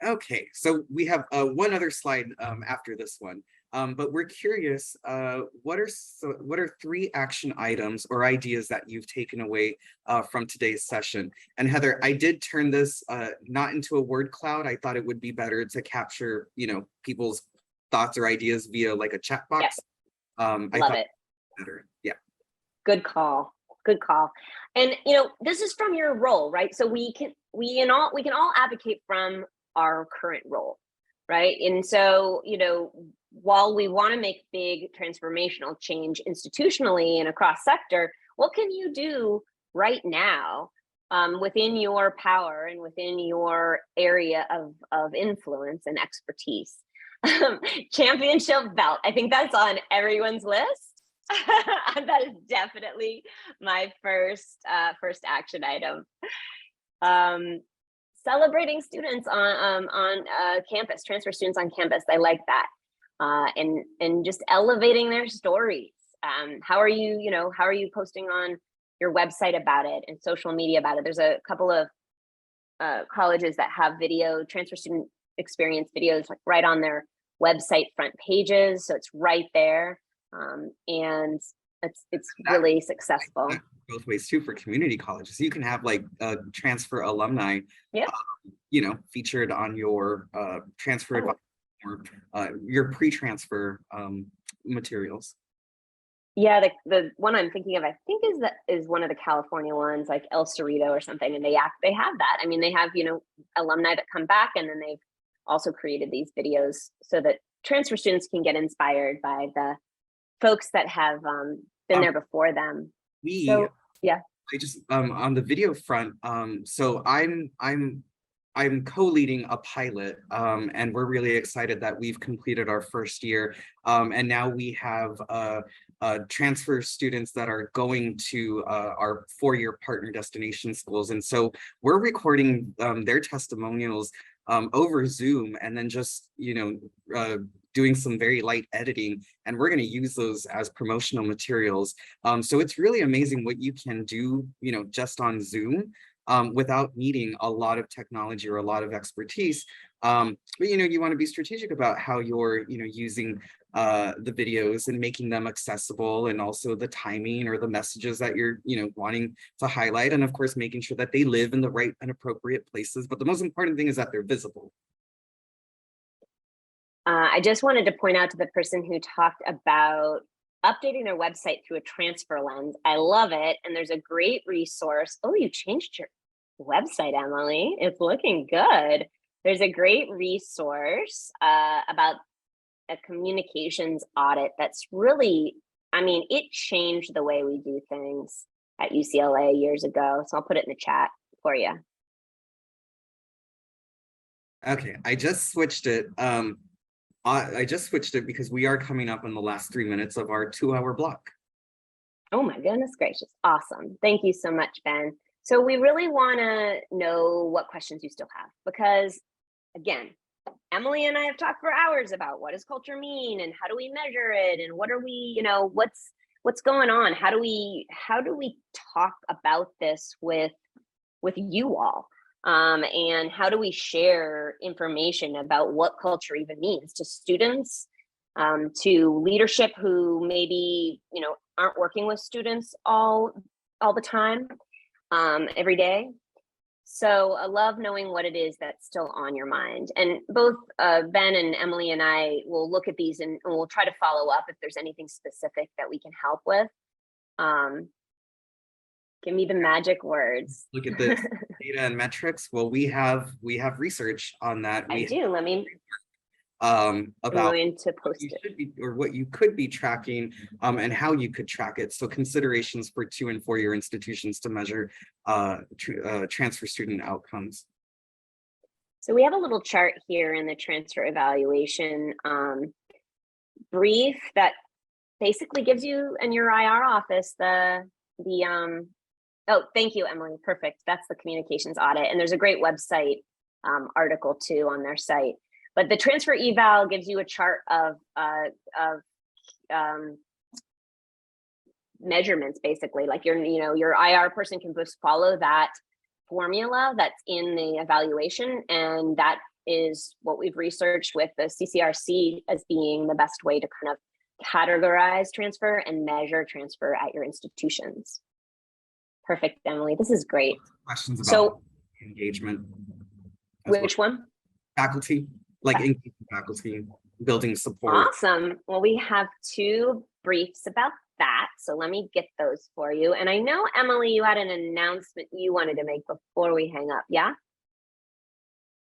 Okay, so we have one other slide after this one. But we're curious, what are 3 action items or ideas that you've taken away from today's session? And Heather, I did turn this not into a word cloud. I thought it would be better to capture, people's thoughts or ideas via like a chat box. Yep. I Love thought it. Better. Yeah. Good call. Good call. And this is from your role, right? So we can all advocate from our current role, right? And so, while we want to make big transformational change institutionally and across sector, what can you do right now within your power and within your area of influence and expertise? Championship belt. I think that's on everyone's list. That is definitely my first action item. Celebrating students on campus, transfer students on campus. I like that. And just elevating their stories. How are you posting on your website about it and social media about it? There's a couple of colleges that have transfer student experience videos like right on their website front pages. So it's right there. And it's really successful. Both ways too for community colleges. You can have like transfer alumni, featured on your transfer advice or your pre-transfer materials. Yeah, the one I'm thinking of, I think is one of the California ones, like El Cerrito or something, and they have that. I mean, they have alumni that come back, and then they've also created these videos so that transfer students can get inspired by the folks that have been there before them. Yeah. I just on the video front, so I'm co-leading a pilot, and we're really excited that we've completed our first year, and now we have transfer students that are going to our 4-year partner destination schools, and so we're recording their testimonials over Zoom, and then just doing some very light editing, and we're going to use those as promotional materials. So it's really amazing what you can do, just on Zoom, without needing a lot of technology or a lot of expertise. But you want to be strategic about how you're, using the videos and making them accessible, and also the timing or the messages that you're, wanting to highlight, and of course making sure that they live in the right and appropriate places. But the most important thing is that they're visible. I just wanted to point out to the person who talked about updating their website through a transfer lens. I love it. And there's a great resource. Oh, you changed your website, Emily. It's looking good. There's a great resource about a communications audit that's really, it changed the way we do things at UCLA years ago. So I'll put it in the chat for you. Okay, I just switched it. I just switched it because we are coming up in the last 3 minutes of our 2-hour block. Oh my goodness gracious. Awesome. Thank you so much, Ben. So we really want to know what questions you still have, because again, Emily and I have talked for hours about what does culture mean and how do we measure it, and what are we, what's going on? How do we talk about this with you all? And how do we share information about what culture even means to students, to leadership who maybe, aren't working with students all the time, every day. So I love knowing what it is that's still on your mind. And both Ben and Emily and I will look at these and we'll try to follow up if there's anything specific that we can help with. Give me the magic words. Look at this. data and metrics? Well, we have research on that. I do. Let me about going to what post you it. should be or what you could be tracking and how you could track it. So considerations for 2- and 4-year institutions to measure transfer student outcomes. So we have a little chart here in the transfer evaluation brief that basically gives you and your IR office oh, thank you, Emily. Perfect. That's the communications audit. And there's a great website article too on their site. But the transfer eval gives you a chart of measurements, basically. Like your IR person can just follow that formula that's in the evaluation, and that is what we've researched with the CCRC as being the best way to kind of categorize transfer and measure transfer at your institutions. Perfect, Emily. This is great. Questions about engagement. Which one? Faculty. Like engaging faculty, building support. Awesome. Well, we have 2 briefs about that. So let me get those for you. And I know, Emily, you had an announcement you wanted to make before we hang up. Yeah?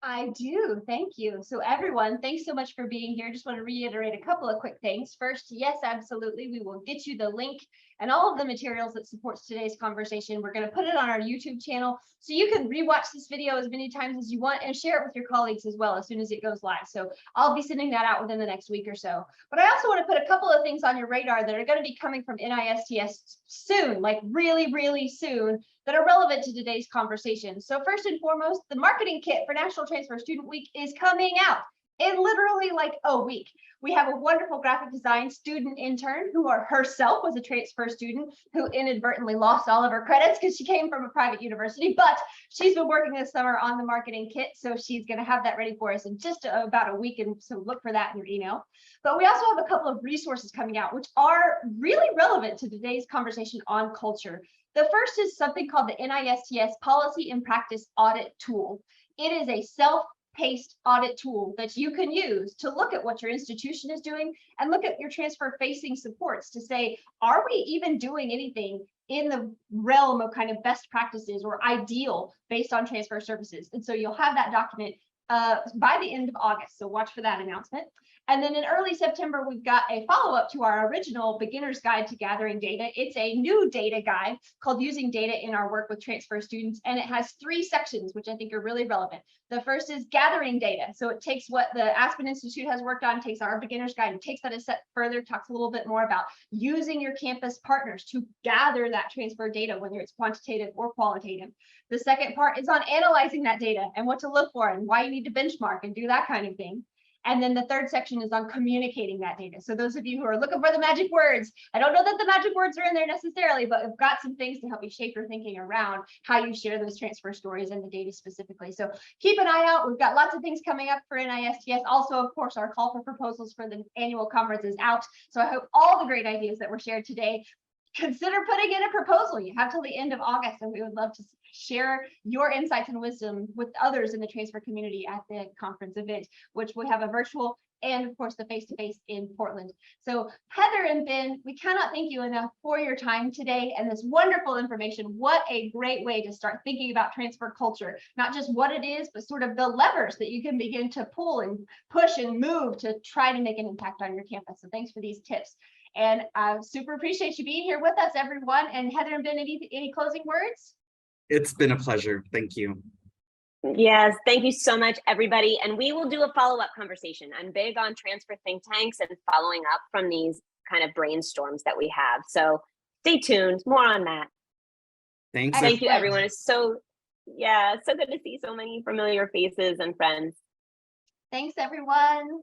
I do. Thank you. So everyone, thanks so much for being here. Just want to reiterate a couple of quick things. First, yes, absolutely. We will get you the link and all of the materials that supports today's conversation. We're going to put it on our YouTube channel so you can rewatch this video as many times as you want and share it with your colleagues as well as soon as it goes live. So I'll be sending that out within the next week or so. But I also want to put a couple of things on your radar that are going to be coming from NISTS soon, like really, really soon, that are relevant to today's conversation. So first and foremost, the marketing kit for National Transfer Student Week is coming out in literally like a week. We have a wonderful graphic design student intern who herself was a transfer student who inadvertently lost all of her credits because she came from a private university, but she's been working this summer on the marketing kit. So she's going to have that ready for us in just about a week. And so look for that in your email. But we also have a couple of resources coming out, which are really relevant to today's conversation on culture. The first is something called the NISTS Policy and Practice Audit Tool. It is a self-paced audit tool that you can use to look at what your institution is doing and look at your transfer-facing supports to say, are we even doing anything in the realm of kind of best practices or ideal based on transfer services? And so you'll have that document by the end of August. So watch for that announcement. And then in early September, we've got a follow-up to our original Beginner's Guide to Gathering Data. It's a new data guide called Using Data in Our Work with Transfer Students, and it has 3 sections, which I think are really relevant. The first is gathering data. So it takes what the Aspen Institute has worked on, takes our Beginner's Guide, and takes that a step further, talks a little bit more about using your campus partners to gather that transfer data, whether it's quantitative or qualitative. The second part is on analyzing that data and what to look for and why you need to benchmark and do that kind of thing. And then the third section is on communicating that data. So those of you who are looking for the magic words, I don't know that the magic words are in there necessarily, but we've got some things to help you shape your thinking around how you share those transfer stories and the data specifically. So keep an eye out. We've got lots of things coming up for NISTS. Also, of course, our call for proposals for the annual conference is out. So I hope all the great ideas that were shared today, consider putting in a proposal. You have till the end of August, and we would love to share your insights and wisdom with others in the transfer community at the conference event, which we have a virtual and of course the face-to-face in Portland. So Heather and Ben, we cannot thank you enough for your time today and this wonderful information. What a great way to start thinking about transfer culture, not just what it is, but sort of the levers that you can begin to pull and push and move to try to make an impact on your campus. So thanks for these tips. And I super appreciate you being here with us, everyone. And Heather and Ben, any closing words? It's been a pleasure. Thank you. Yes, thank you so much, everybody. And we will do a follow-up conversation. I'm big on transfer think tanks and following up from these kind of brainstorms that we have. So stay tuned, more on that. Thanks. Thank you, everyone. It's so good to see so many familiar faces and friends. Thanks, everyone.